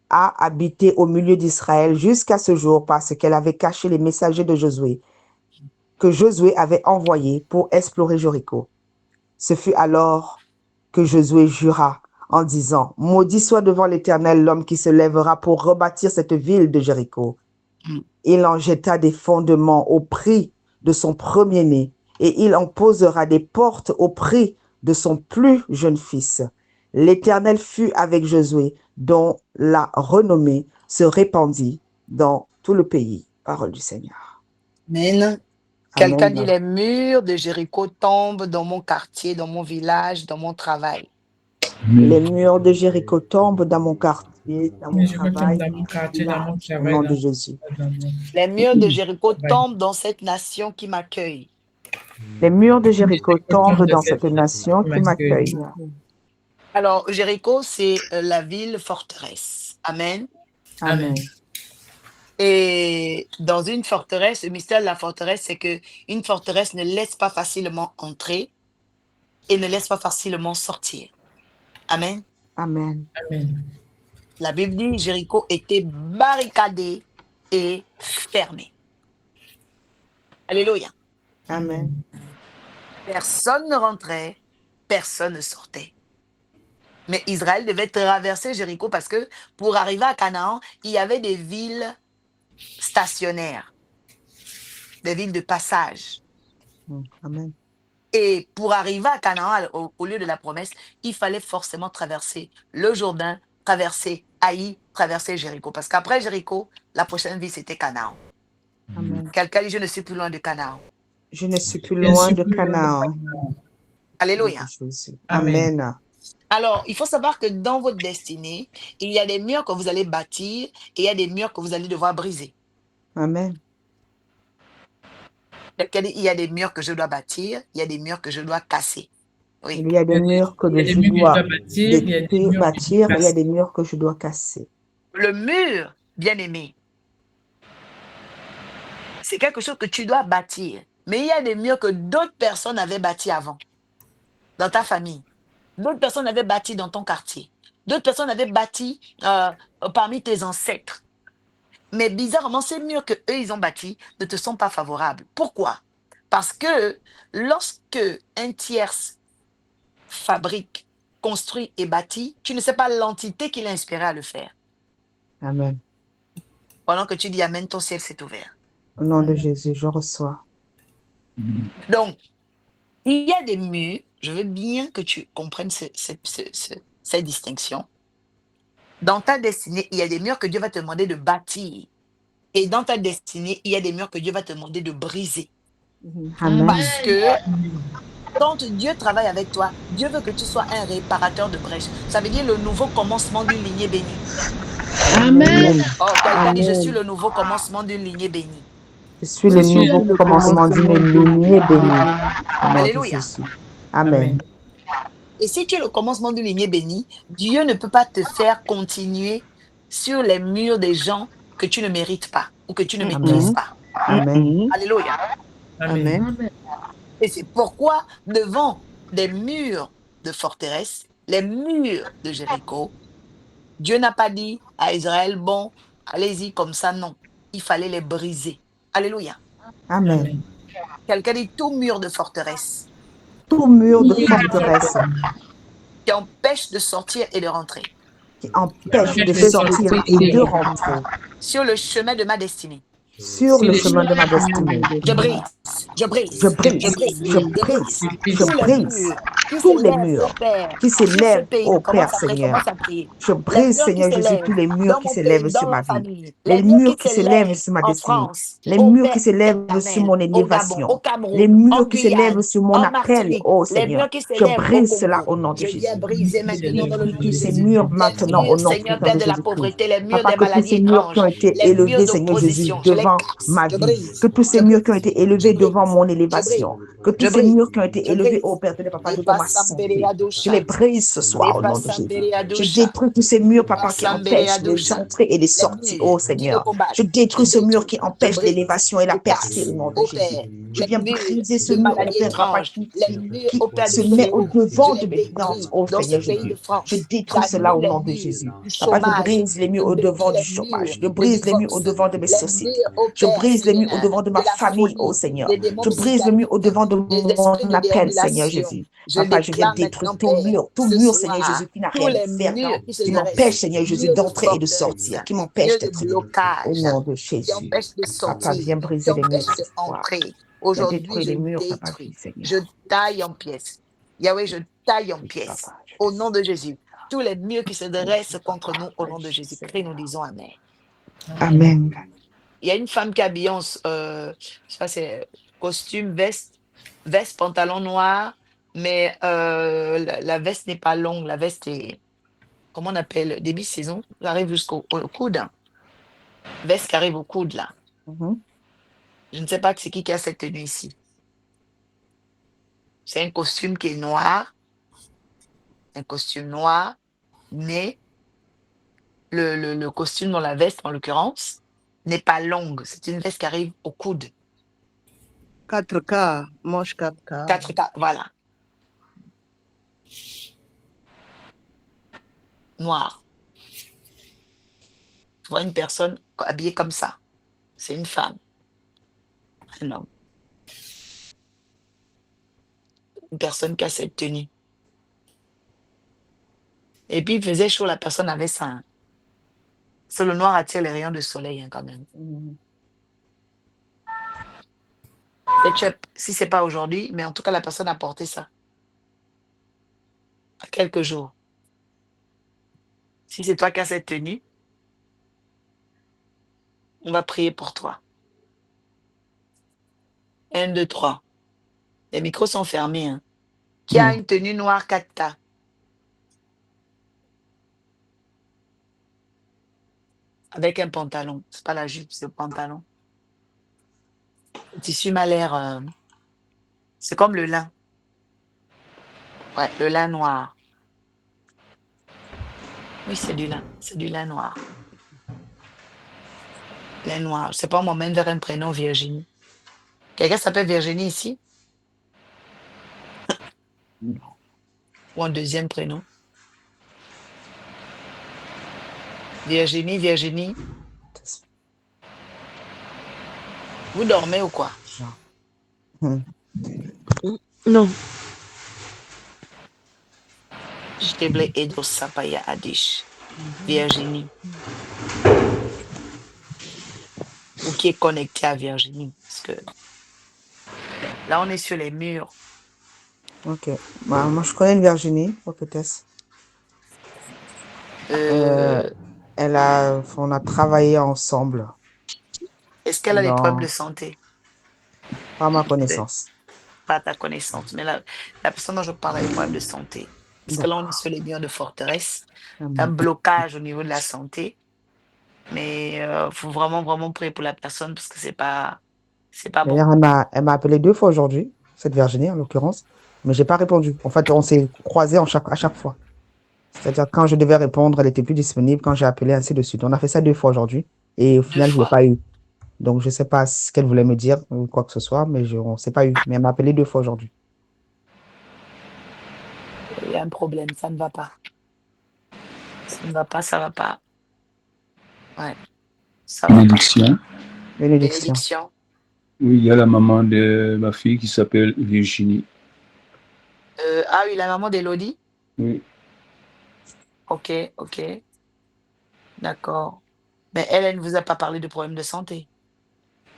a habité au milieu d'Israël jusqu'à ce jour parce qu'elle avait caché les messagers de Josué, que Josué avait envoyés pour explorer Jéricho. Ce fut alors que Josué jura en disant, maudit soit devant l'Éternel l'homme qui se lèvera pour rebâtir cette ville de Jéricho. Mm. Il en jeta des fondements au prix de son premier-né, et il en posera des portes au prix de son plus jeune fils. L'Éternel fut avec Josué, dont la renommée se répandit dans tout le pays. Parole du Seigneur. Amen. Quelqu'un dit, Amen. les murs de Jéricho tombent dans mon quartier, dans mon village, dans mon travail. Les murs de Jéricho tombent dans mon quartier, dans mon Mais je retourne travail, dans mon quartier, dans mon au travail, nom dans de Jésus. mon Les murs de Jéricho travail. tombent dans cette nation qui m'accueille. Les murs de Jéricho Jéricho tombent tombe dans de cette cette nation qui m'accueille. Alors, Jéricho, c'est la ville forteresse. Amen. Amen. Et dans une forteresse, le mystère de la forteresse, c'est que une forteresse ne laisse pas facilement entrer et ne laisse pas facilement sortir. Amen. Amen. Amen. La Bible dit Jéricho était barricadé et fermé. Alléluia. Amen. Personne ne rentrait, personne ne sortait. Mais Israël devait traverser Jéricho parce que pour arriver à Canaan, il y avait des villes stationnaires, des villes de passage. Amen. Et pour arriver à Canaan, au lieu de la promesse, il fallait forcément traverser le Jourdain, traverser Haï, traverser Jéricho. Parce qu'après Jéricho, la prochaine ville, c'était Canaan. Amen. Quelqu'un dit, je ne suis plus loin de Canaan. Je ne suis plus loin de Canaan. Alléluia. Jésus. Amen. Amen. Alors, il faut savoir que dans votre destinée, il y a des murs que vous allez bâtir et il y a des murs que vous allez devoir briser. Amen. Quelqu'un dit, il y a des murs que je dois bâtir, il y a des murs que je dois casser. Oui. Il y a des murs que Il y a des je murs que je dois dois bâtir, il y a des murs que bâtir, je et il y a casse. des murs que je dois casser. Le mur, bien aimé, c'est quelque chose que tu dois bâtir. Mais il y a des murs que d'autres personnes avaient bâtis avant, dans ta famille. D'autres personnes avaient bâti dans ton quartier. D'autres personnes avaient bâti parmi tes ancêtres. Mais bizarrement, ces murs que eux ils ont bâtis ne te sont pas favorables. Pourquoi? Parce que lorsque un tiers fabrique, construit et bâtit, tu ne sais pas l'entité qui l'a inspiré à le faire. Amen. Pendant que tu dis Amen, ton ciel s'est ouvert. Au nom de Jésus, je reçois. Donc, il y a des murs, je veux bien que tu comprennes cette distinction. Dans ta destinée, il y a des murs que Dieu va te demander de bâtir. Et dans ta destinée, il y a des murs que Dieu va te demander de briser. Amen. Parce que quand Dieu travaille avec toi, Dieu veut que tu sois un réparateur de brèches. Ça veut dire le nouveau commencement d'une lignée bénie. Amen. Oh, quelqu'un dit, je Amen. suis le nouveau commencement d'une lignée bénie. Je suis le nouveau commencement d'une lignée bénie. Au nom de Alléluia. Jésus. Amen. Et si tu es le commencement d'une lignée bénie, Dieu ne peut pas te faire continuer sur les murs des gens que tu ne mérites pas ou que tu ne maîtrises pas. Amen. Alléluia. Amen. Et c'est pourquoi devant des murs de forteresse, les murs de Jéricho, Dieu n'a pas dit à Israël, bon, allez-y comme ça, non. Il fallait les briser. Alléluia. Amen. Quelqu'un dit tout mur de forteresse Tout mur de forteresse qui empêche de sortir et de rentrer qui empêche de sortir et de rentrer sur le chemin de ma destinée. sur le chemin de ma destinée. Je brise, je brise, Je brise, je brise, je brise, je tous les brise murs qui tous les s'élèvent, murs ô Père, qui sur ce s'élèvent pays. au Commence Père à prier, Seigneur. commence à prier. Je Les brise, murs qui Seigneur Jésus, s'élèvent tous les murs dans qui mon s'élèvent pays, sur dans ma ma vie. famille. Les Les murs murs qui qui s'élèvent s'élèvent sur ma en destinée. France, Les au murs qui s'élèvent sur Père-Éternel, mon au Gabon, au élévation. Les Cameroun, en murs qui s'élèvent Guyane, sur mon en appel, Martinique. oh Les Seigneur. murs qui Je s'élèvent au brise cela Congo. au nom de Je viens Jésus. briser Je maintenant dans le nom de détruis ces Jésus. murs Les maintenant au murs, nom Seigneur puissant Père de de la Jésus-Christ. pauvreté, les murs Papa, des que tous maladies ces murs qui étranges, ont été les murs élevés, Seigneur Jésus, d'opposition, je les devant casse, ma je vie, brise, que tous ces je murs qui ont brise, été je élevés brise, devant mon je brise, élévation, que tous je ces brise, murs qui ont été je élevés, brise. oh Père, de papa, Et devant pas ma s'embêter santé, à je les doucha. brise ce soir Et au pas nom de Jésus. s'embêter à Je doucha. détruis tous ces Et murs, pas papa, qui s'embêter à empêchent les doucha. entrées et les Les sorties, murs oh qui le Seigneur. combattent, Je je détruis ce mur détruis, qui je empêche brise, l'élévation et je la percée casse. au nom de Au Jésus. Père, Je les viens murs briser ce de mur, oh maladies Père, papa, étranges, les murs, qui au Père, de se met au fléau, je devant les de mes finances, détruis oh dans ce Seigneur pays de Jésus. Je France. détruis cela J'annule au les nom de murs Jésus. du Papa, je chômage, brise les je murs au devant détruis du les murs chômage. Je de brise les murs au divorce, devant de mes les sociétés. murs, au Je Père, brise les murs au Seigneur, devant de de ma la famille, oh folie, Seigneur. des démons Je brise le mur psychiatriques, au devant de des mon esprits de appel, Seigneur déambulation. Jésus. Je Papa, Papa, je viens déclare détruire maintenant, Père, tout ce mur, Seigneur soir, Jésus, qui n'a tous rien à les faire, murs qui se qui m'empêche, dressent, Seigneur Jésus, murs de d'entrer et de forteresse, sortir, qui m'empêche murs de d'être libre. Au blocage, nom de qui Jésus. empêchent de Papa, sortir, viens qui briser les murs empêchent ce soir. d'entrer. Viens Aujourd'hui, détruire je les murs de ma vie, détruis, je Seigneur. taille en pièces. Yahweh, je taille en Oui, pièces. Papa, je Au le nom sais. de Jésus, tous les murs qui se Oui, dressent contre nous, au nom de agis, Jésus-Christ, nous Seigneur. disons Amen. Amen. Il y a une femme qui habille en, je sais pas, c'est costume, veste, pantalon noir, mais la veste n'est pas longue. La veste est, comment on appelle, demi-saison. Ça arrive jusqu'au au coude. Veste qui arrive au coude, là. Mhm. Je ne sais pas c'est qui a cette tenue ici. C'est un costume qui est noir, un costume noir, mais le costume dans la veste, en l'occurrence, n'est pas longue. C'est une veste qui arrive au coude. 4K, manche 4K. 4K, voilà, noir. Tu vois une personne habillée comme ça. C'est une femme, un homme. Une personne qui a cette tenue. Et puis, il faisait chaud, la personne avait ça. Hein. C'est le noir attire les rayons de soleil, hein, quand même. Mhm. Si c'est pas aujourd'hui, mais en tout cas, la personne a porté ça. À quelques jours. Si c'est toi qui as cette tenue, on va prier pour toi. 1, 2, 3. Les micros sont fermés. Hein. Qui a Mhm. une tenue noire 4K? Avec un pantalon. C'est pas la jupe, c'est le pantalon. Le tissu m'a l'air. C'est comme le lin. Ouais, le lin noir. Oui, c'est du lin. C'est du lin noir. Lin noir. Je sais pas, on m'emmène vers un prénom Virginie. Quelqu'un s'appelle Virginie ici? Ou un deuxième prénom? Virginie, Virginie. Vous dormez ou quoi? Mhm. Non. Jeble Edo Sapaya Adish. Virginie. Ou qui est connecté à Virginie. Parce que là, on est sur les murs. Ok. Bah, moi, je connais une Virginie, prophétesse. Euh, On a travaillé ensemble, Est-ce qu'elle a des problèmes de dans, santé? par ma Peut-être connaissance. pas à ta connaissance, mais la personne dont je parle a des problèmes de santé. Parce que là, on est D'accord. sur les murs de forteresse. Un Amen. blocage au niveau de la santé. Mais il faut vraiment, vraiment prier pour la personne parce que c'est pas bon. D'ailleurs, elle m'a appelé 2 fois aujourd'hui, cette Virginie en l'occurrence, mais j'ai pas répondu. En fait, on s'est croisés à chaque fois. C'est-à-dire, quand je devais répondre, elle était plus disponible. Quand j'ai appelé, ainsi de suite. On a fait ça 2 fois aujourd'hui. Et au Deux final, je l'ai fois. pas eu. Donc, je sais pas ce qu'elle voulait me dire ou quoi que ce soit, mais on s'est pas eu. Mais elle m'a appelé 2 fois aujourd'hui. Il y a un problème, ça ne va pas. Ça ne va pas, ça va pas. Ouais, ça va pas. Bénédiction. Bénédiction. Bénédiction. Oui, il y a la maman de ma fille qui s'appelle Virginie. Ah oui, la maman d'Elodie. Oui, Ok, ok, d'accord. Mais elle ne vous a pas parlé de problèmes de santé.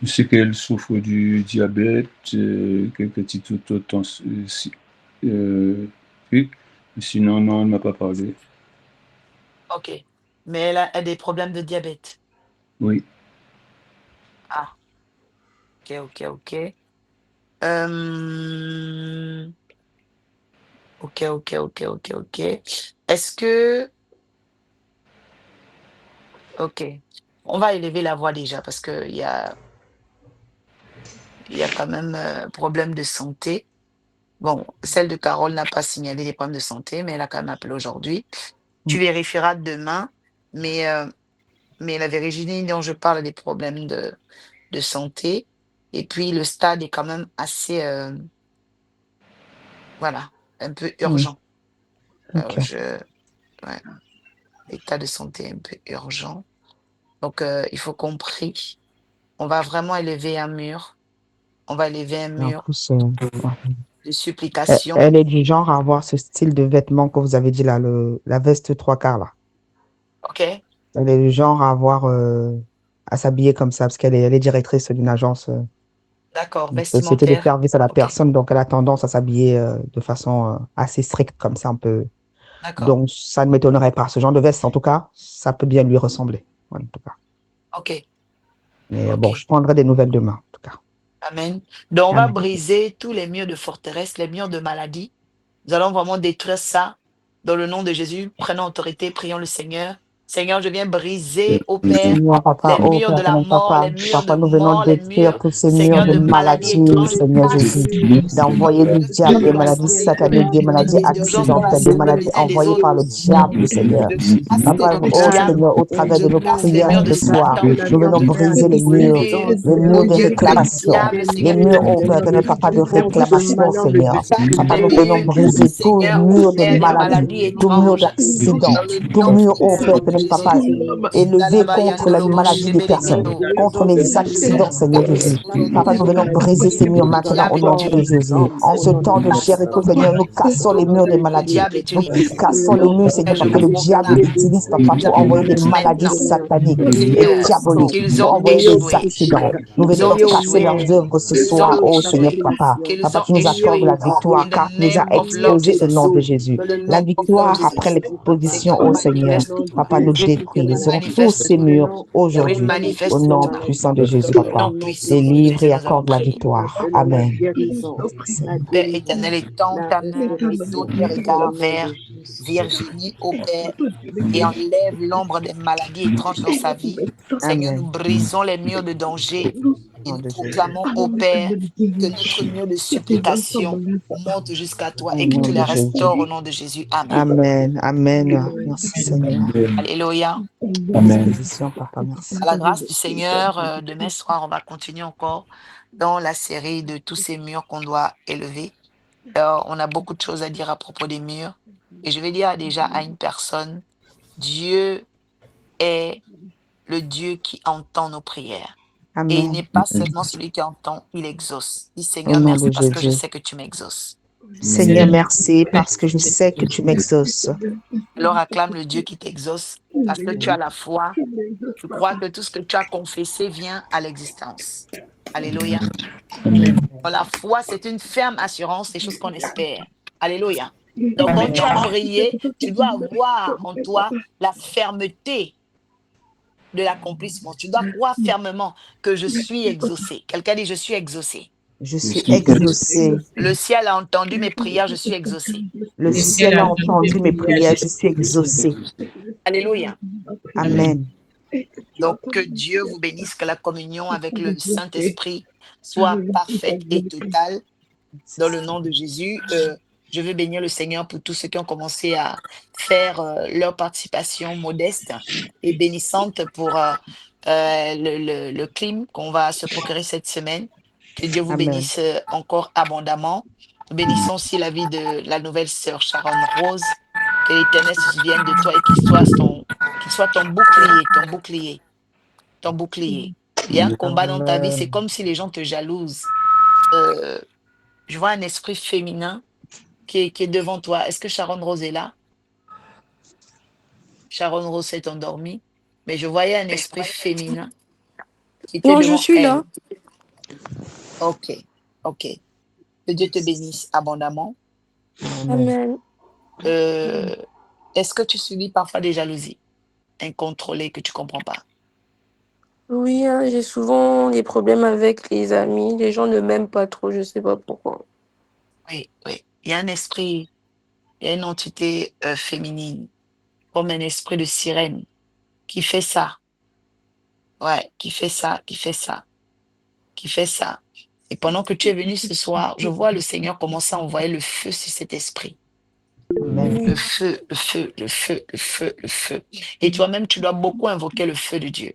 je sais qu'elle souffre du diabète, quelques petites oui. Sinon, non, elle ne m'a pas parlé. Ok. Mais elle a des problèmes de diabète. Oui, Ah, ok, ok, ok. Euh, ok, ok, ok, ok, ok. Est-ce que... Ok. On va élever la voix déjà parce qu'il y a quand même problème de santé. Bon, celle de Carole n'a pas signalé des problèmes de santé, mais elle a quand même appelé aujourd'hui. Tu Mm. vérifieras demain, mais, euh, mais la Virginie dont je parle a des problèmes de santé. Et puis le stade est quand même assez, voilà, un peu Mm. urgent. Ok. Ouais, l'état de santé est un peu urgent. Donc, il faut qu'on prie. On va vraiment élever un mur. On va lever un Et en mur plus, de supplication. elle est du genre à avoir ce style de vêtements que vous avez dit là, la veste 3/4 là. OK? Elle est du genre à avoir, à s'habiller comme ça, parce elle est directrice d'une agence, D'accord. une société de Vestimentaire. service à la OK. personne, donc elle a tendance à s'habiller de façon assez stricte comme ça, un peu. D'accord. Donc, ça ne m'étonnerait pas. Ce genre de veste, en tout cas, ça peut bien lui ressembler. Ouais, en tout cas. OK. Mais bon, OK. je prendrai des nouvelles demain, en tout cas. Amen. Donc, on va Amen. briser tous les murs de forteresse, les murs de maladie. Nous allons vraiment détruire ça dans le nom de Jésus. Prenons autorité, prions le Seigneur. Seigneur, je viens briser, ô Père, Seigneur, Papa, les oh murs de Père, la mort, les murs de Papa, nous venons mort, les détruire murs, tous ces murs Seigneur, de de maladie maladie, étrange. Seigneur Jésus, d'envoyer du diable des De la maladies santé, sataniques, des maladies d'urgence pour la accidentelles, des santé maladies des uns et des envoyées autres. par le diable, Seigneur. Je casse les Papa, murs du oh diable. Seigneur, au travers Je de nos casse les prières murs de ce soir, Satan. nous venons Je briser brise les oh murs de Dieu, le réclamation, diable, les Seigneur, murs, oh Père éternel, Papa, de réclamation, Seigneur. Papa, les nous venons murs, briser tout Seigneur, ô mur de Père, des maladie, maladies tout mur étranges. d'accident, Dans le tout nom mur, oh Père puissant de éternel, Papa, Jésus. élevé contre la Dalabayandolobo maladie des personnes, shebelekendo. contre les accidents, Seigneur Jésus. Papa, nous venons briser ces murs Le maintenant au diable nom est de tué. Jésus. En ce temps de Jéricho, Seigneur, nous cassons les murs des Le maladies. diable est Nous éliminé. cassons les murs, Seigneur, Je parce que le diable proclame, utilise, Papa, pour envoyer des maladies maintenant, sataniques et Seigneur, diaboliques, qu'ils pour ont envoyer des échoué. accidents. Nous Ils venons ont leur casser échoué. leurs œuvres ce Qu'ils ont soir, oh Seigneur, échoué. Papa. Qu'ils Papa, ont tu nous accordes échoué. la victoire, In the car tu nous as name of Lord exposé au Jesus. nom de Jésus. In the La name of Lord victoire après Jesus. l'exposition, Seigneur, oh Seigneur. manifeste-toi. Papa, nous détruisons tous ces Manifeste-toi. murs Oui, aujourd'hui. Au nom manifeste-toi. puissant de Jésus, Au Papa. nom puissant de Délivre et Jésus, nous avons accorde la prié. victoire. Amen. Merci, Seigneur. Père éternel, étends ta main et ton regard vers Virginie, au Père, et enlève l'ombre des maladies étranges dans sa vie. Seigneur, nous Amen. brisons les murs de danger Au et nom nous de Jésus. proclamons, au Père, que notre mur de supplication monte jusqu'à toi Au et que nom tu de la Jésus. restaures au nom de Jésus. Amen. Amen. Amen. Merci, Seigneur. Alléluia. Amen. Disposition, Papa, merci. À la grâce du Seigneur, demain soir, on va continuer encore dans la série de tous ces murs qu'on doit élever. On a beaucoup de choses à dire à propos des murs. Et je vais dire déjà à une personne, Dieu est le Dieu qui entend nos prières. Et il n'est Amen. pas seulement celui qui entend, il exauce. Dis Au Seigneur, nom merci de parce que je Jésus. sais que tu m'exauces. Seigneur, merci parce que je sais que tu m'exauces. Alors acclame le Dieu qui t'exauce parce que tu as la foi. Tu crois que tout ce que tu as confessé vient à l'existence. Alléluia. La foi, c'est une ferme assurance des choses qu'on espère. Alléluia. Donc, quand tu as prié, tu dois avoir en toi la fermeté de l'accomplissement. Tu dois croire fermement que je suis exaucé. Quelqu'un dit, je suis exaucé. Je suis exaucé. Le ciel a entendu mes prières, je suis exaucé. Le Le ciel ciel a a entendu entendu mes mes prières, prières. Je suis exaucé. Alléluia. Amen. Donc, que Dieu vous bénisse, que la communion avec le Saint-Esprit soit parfaite et totale. Dans le nom de Jésus, je veux bénir le Seigneur pour tous ceux qui ont commencé à faire leur participation modeste et bénissante pour le clim qu'on va se procurer cette semaine. Que Dieu vous Amen. bénisse encore abondamment. Nous bénissons aussi la vie de la nouvelle sœur Sharon Rose. Que l'Éternel se souvienne de toi et qu'il soit ton bouclier, ton bouclier, ton bouclier. Il y a un combat dans ta vie, c'est Amen. comme si les gens te jalousent. Euh, je vois un esprit féminin qui est devant toi. Est-ce que Sharon Rose est là? Sharon Rose s'est endormie, mais je voyais un esprit féminin qui était Non, je devant suis elle. là. Ok, ok. Que Dieu te bénisse abondamment. Amen. Amen. Est-ce que tu subis parfois des jalousies incontrôlées que tu ne comprends pas? Oui, hein, j'ai souvent des problèmes avec les amis. Les gens ne m'aiment pas trop, je sais pas pourquoi. Oui, oui. Il y a un esprit, il y a une entité féminine, comme un esprit de sirène, qui fait ça. Ouais, qui fait ça, qui fait ça, qui fait ça. Et pendant que tu es venu ce soir, je vois le Seigneur commencer à envoyer le feu sur cet esprit. Amen. Le feu, le feu, le feu, le feu, le feu. Et toi-même, tu dois beaucoup invoquer le feu de Dieu.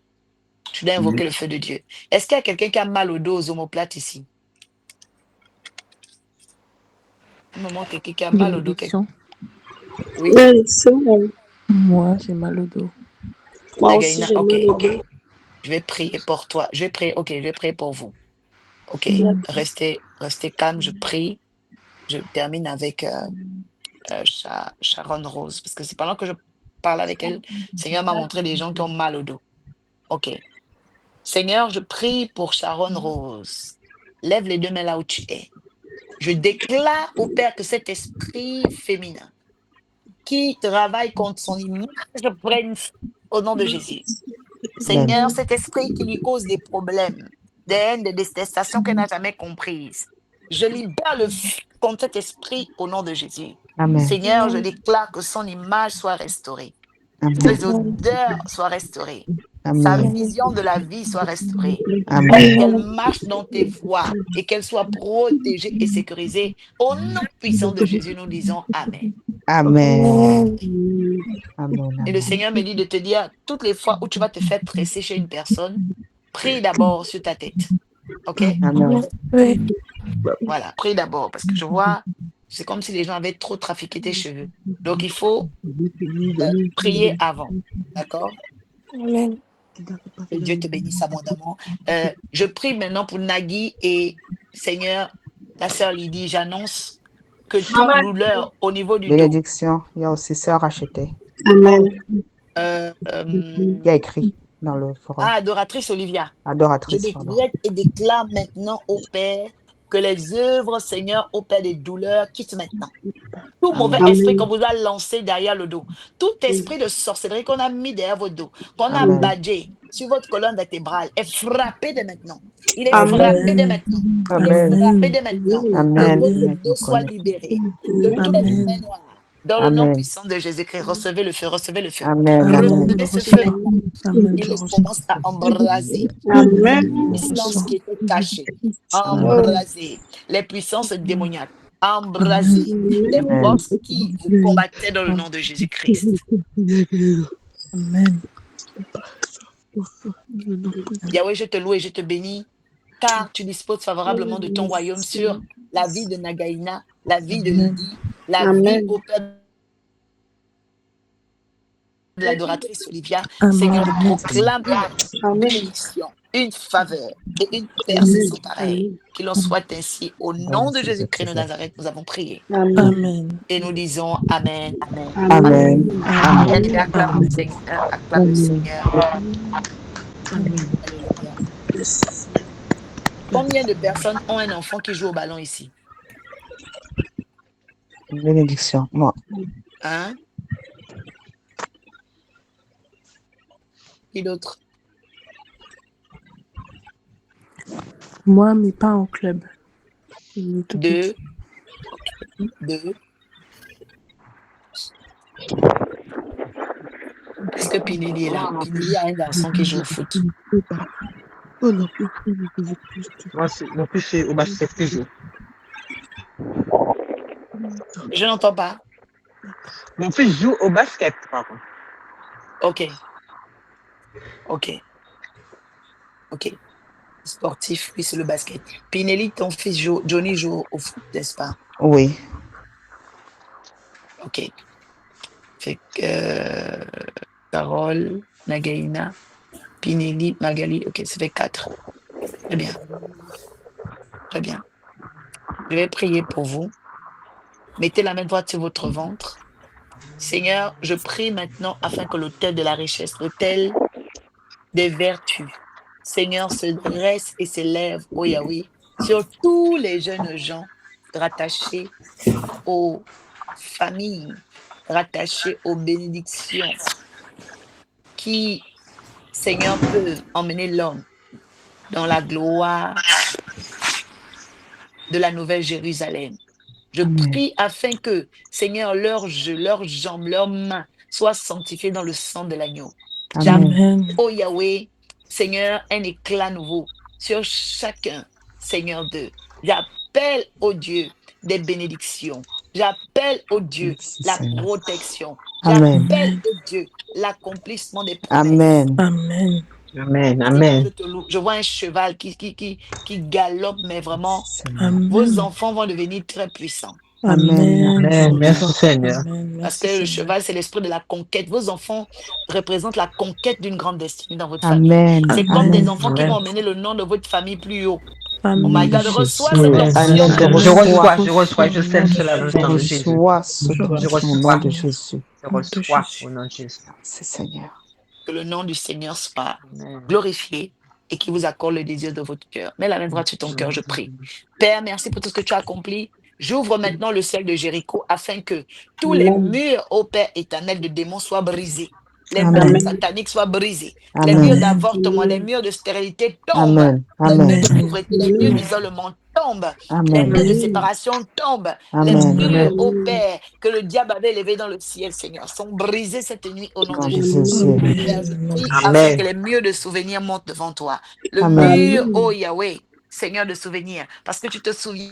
Tu dois invoquer le feu de Dieu. Est-ce qu'il y a quelqu'un qui a mal au dos aux omoplates ici? Un moment, quelqu'un qui a mal au dos. Bénédiction. Oui, Moi, j'ai mal au dos. Moi aussi, Nagaina, j'ai ok. mal au dos. Je vais prier pour toi. Je vais prier, ok, je vais prier pour vous. OK. Restez calme, je prie. Je termine avec Sharon Rose, parce que c'est pendant que je parle avec elle, Seigneur m'a montré des gens qui ont mal au dos. OK. Seigneur, je prie pour Sharon Rose. Lève les deux mains là où tu es. Je déclare au Père que cet esprit féminin qui travaille contre son image prenne au nom de Jésus. Seigneur, cet esprit qui lui cause des problèmes, des haines, des détestations qu'elle n'a jamais comprises. Je libère le feu contre cet esprit au nom de Jésus. Amen. Seigneur, je déclare que son image soit restaurée. Ses odeurs soient restaurées. Sa Amen. vision de la vie soit restaurée. Amen. Qu'elle marche dans tes voies et qu'elle soit protégée et sécurisée. Au nom puissant de Jésus, nous disons Amen. Amen. Amen. Et le Seigneur me dit de te dire, toutes les fois où tu vas te faire tresser chez une personne, prie d'abord sur ta tête. OK? Amen. Oui. Voilà, prie d'abord. Parce que je vois, c'est comme si les gens avaient trop trafiqué tes cheveux. Donc, il faut prier avant. D'accord? Amen. Que Dieu te bénisse abondamment. Je prie maintenant pour Nagui et Seigneur, ta sœur Lydie, j'annonce que toute douleur au niveau du dos, Bénédiction. Il y a aussi sœur Rachetée. Amen. Il y a écrit dans le forum. adoratrice Olivia, je Adoratrice, pardon. décrète et déclare maintenant au Père que les œuvres, Seigneur, au Père des douleurs, quittent maintenant. Tout mauvais Amen. esprit qu'on vous a lancé derrière le dos, tout esprit de sorcellerie qu'on a mis derrière votre dos, qu'on a Amen. badgé sur votre colonne vertébrale, est frappé dès maintenant. Il est Amen. frappé dès maintenant. Il est Amen. frappé dès maintenant. Que Amen. votre dos soit libéré de toutes les Amen. mains noires. Dans le nom Amen. puissant de Jésus-Christ, recevez le feu, recevez le feu. Amen. Amen. Recevez ce feu maintenant. Amen. Il commence à embraser Amen. les puissances qui étaient cachées, Amen. embraser les puissances démoniaques, embraser les Amen. forces qui vous combattaient dans le nom de Jésus-Christ. Amen. Yahweh, je te loue et je te bénis, car tu disposes favorablement de ton royaume sur la vie de Nagaïna, la vie de Lydie, la vie Amen. au Père de l'adoratrice Olivia. Amen. Seigneur, je proclame une Amen. bénédiction, une faveur et une percée sans pareil. Qu'il en soit ainsi. Au nom de Jésus-Christ de Nazareth, nous avons prié. Amen. Amen. Et nous disons Amen, Amen. Amen. Amen. Bien-aimé, acclame le Seigneur, acclame le Seigneur. Alléluia. Combien de personnes ont un enfant qui joue au ballon ici? Bénédiction. Moi. Hein? Qui d'autre? Moi, mais pas en club. Tout Deux. Deux. Est-ce que Pinelli est là? Pinelli a un garçon qui joue au foot. Moi, mon fils est au basket toujours. Je n'entends pas. Mon fils joue au basket, par contre. Ok. Ok. Ok. Sportif, oui, c'est le basket. Pinelli, ton fils Johnny joue au foot, n'est-ce pas? Oui. Ok. Fait que Carole, Nagaïna, Pinelli, Magali. Ok, ça fait 4. Très bien. Très bien. Je vais prier pour vous. Mettez la main droite sur votre ventre. Seigneur, je prie maintenant afin que l'autel de la richesse, l'autel des vertus, Seigneur, se dresse et s'élève, oh Yahweh, sur tous les jeunes gens rattachés aux familles, rattachés aux bénédictions, qui, Seigneur, peuvent emmener l'homme dans la gloire de la Nouvelle Jérusalem. Je prie afin que, Seigneur, leurs jambes, leurs mains soient sanctifiées dans le sang de l'agneau. Amen. Oh Yahweh, Seigneur, un éclat nouveau sur chacun, Seigneur d'eux. J'appelle au Dieu des bénédictions. J'appelle au Dieu la protection. J'appelle au Dieu l'accomplissement des promesses. Amen. Amen. Amen. Seigneur, Amen. je te loue. Je vois un cheval qui galope, mais vraiment, Amen. vos enfants vont devenir très puissants. Amen. Amen. Merci Seigneur. Amen. Parce Merci, que le Seigneur. cheval, c'est l'esprit de la conquête. Vos enfants représentent la conquête d'une grande destinée dans votre famille. Amen. C'est comme Amen. des enfants qui Amen. vont emmener le nom de votre famille plus haut. Oh my Amen. God, Jésus. reçois cette Amen. Amen. onction. Je reçois. Je scelle cela dans le Je sang de Jésus. reçois ce Je touch au nom reçois. de Jésus. Je Nom de reçois Jésus. au nom de Jésus. Merci Seigneur. Que le nom du Seigneur soit Amen. glorifié et qu'il vous accorde le désir de votre cœur. Mets la main droite sur ton cœur, je prie. Père, merci pour tout ce que tu as accompli. J'ouvre maintenant le ciel de Jéricho afin que tous les murs, ô Père éternel, de démons soient brisés. Les murs Amen. sataniques soient brisés. Les murs Amen. d'avortement, les murs de stérilité tombent. Amen. Les murs Amen. de pauvreté, les murs d'isolement tombent. Les Amen. murs de séparation tombent. Les Amen. murs, ô Père, que le diable avait élevés dans le ciel, Seigneur, sont brisés cette nuit au nom Au nom de de Jésus. Jésus. Père, je Amen. Nom de prie Jésus. afin que Amen. les murs de souvenirs montent devant toi. Le Amen. mur, oh Yahweh, Seigneur de souvenirs, parce que tu te souviens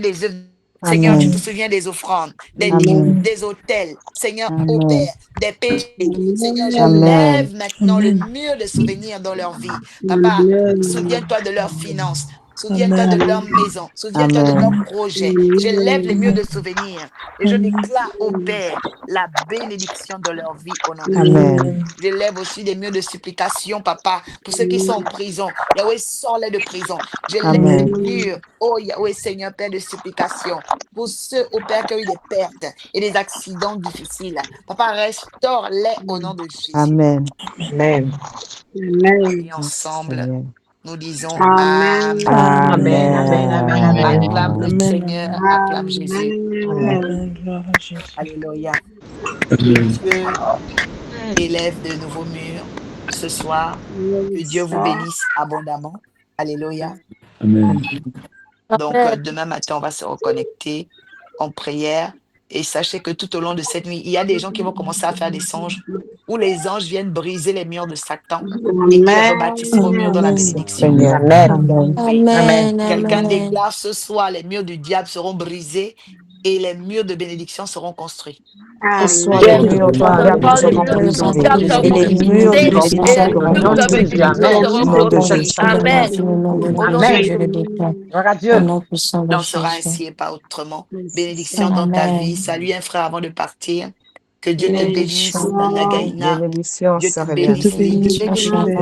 des œuvres. Seigneur, tu te Amen. souviens des offrandes, des dîmes, Amen. des autels. Seigneur, ô Amen. Père, des péchés. Seigneur, je Amen. lève maintenant le Amen. mur de souvenirs dans leur vie. Papa, souviens-toi de leurs finances. Souviens-toi de Amen. leur maison. Souviens-toi de leurs Amen. projets. Je lève les murs de souvenirs et je Amen. déclare au Père la bénédiction dans leur vie au nom de Jésus. Amen. Je lève aussi des murs de supplication, papa, pour ceux qui sont en prison. Yahweh, sors-les de prison. Je lève des Amen. murs, oh Yahweh, Seigneur, Père de supplication, pour ceux, au Père, qui ont eu des pertes et des accidents difficiles. Papa, restaure-les au nom de Jésus. Amen. Amen. Et Merci ensemble, Seigneur. nous disons Amen. Amen. Amen. Amen. Amen. Acclame le Amen. Seigneur, acclame Jésus. Amen. Amen. Gloire à Jésus. Alléluia. Que Amen. Dieu élève de nouveaux murs ce soir. Que Dieu vous bénisse abondamment. Alléluia. Amen. Donc, Amen. demain matin, on va se reconnecter en prière. Et sachez que tout au long de cette nuit, il y a des gens qui vont commencer à faire des songes où les anges viennent briser les murs de Satan et ils rebâtissent vos murs dans la Amen. bénédiction. Seigneur. Amen. Amen. Oui. Amen. Amen. Quelqu'un Amen. déclare ce soir, les murs du diable seront brisés et les murs de bénédiction seront construits. Ce soir, les Yes. murs du Ce diable soir, les seront murs du brisés diable et seront les murs de brisés et bénédiction les seront murs de construits. bénédiction Amen. Au seront nom de construits. Jésus. Amen. Dans le nom de Au nom de Amen. Jésus, je Jésus. le déclare. Gloire à Au Dieu. nom puissant Il de en sera Jésus. ainsi et pas autrement. Bénédiction dans ta vie. Amen. Salut un frère avant de partir. Que Dieu te bénisse, Bénédiction. Nana Gaïna. Bénédiction, Dieu te sœur Je te bénisse. Hélène. bénis, ma Dieu te chère. bénisse.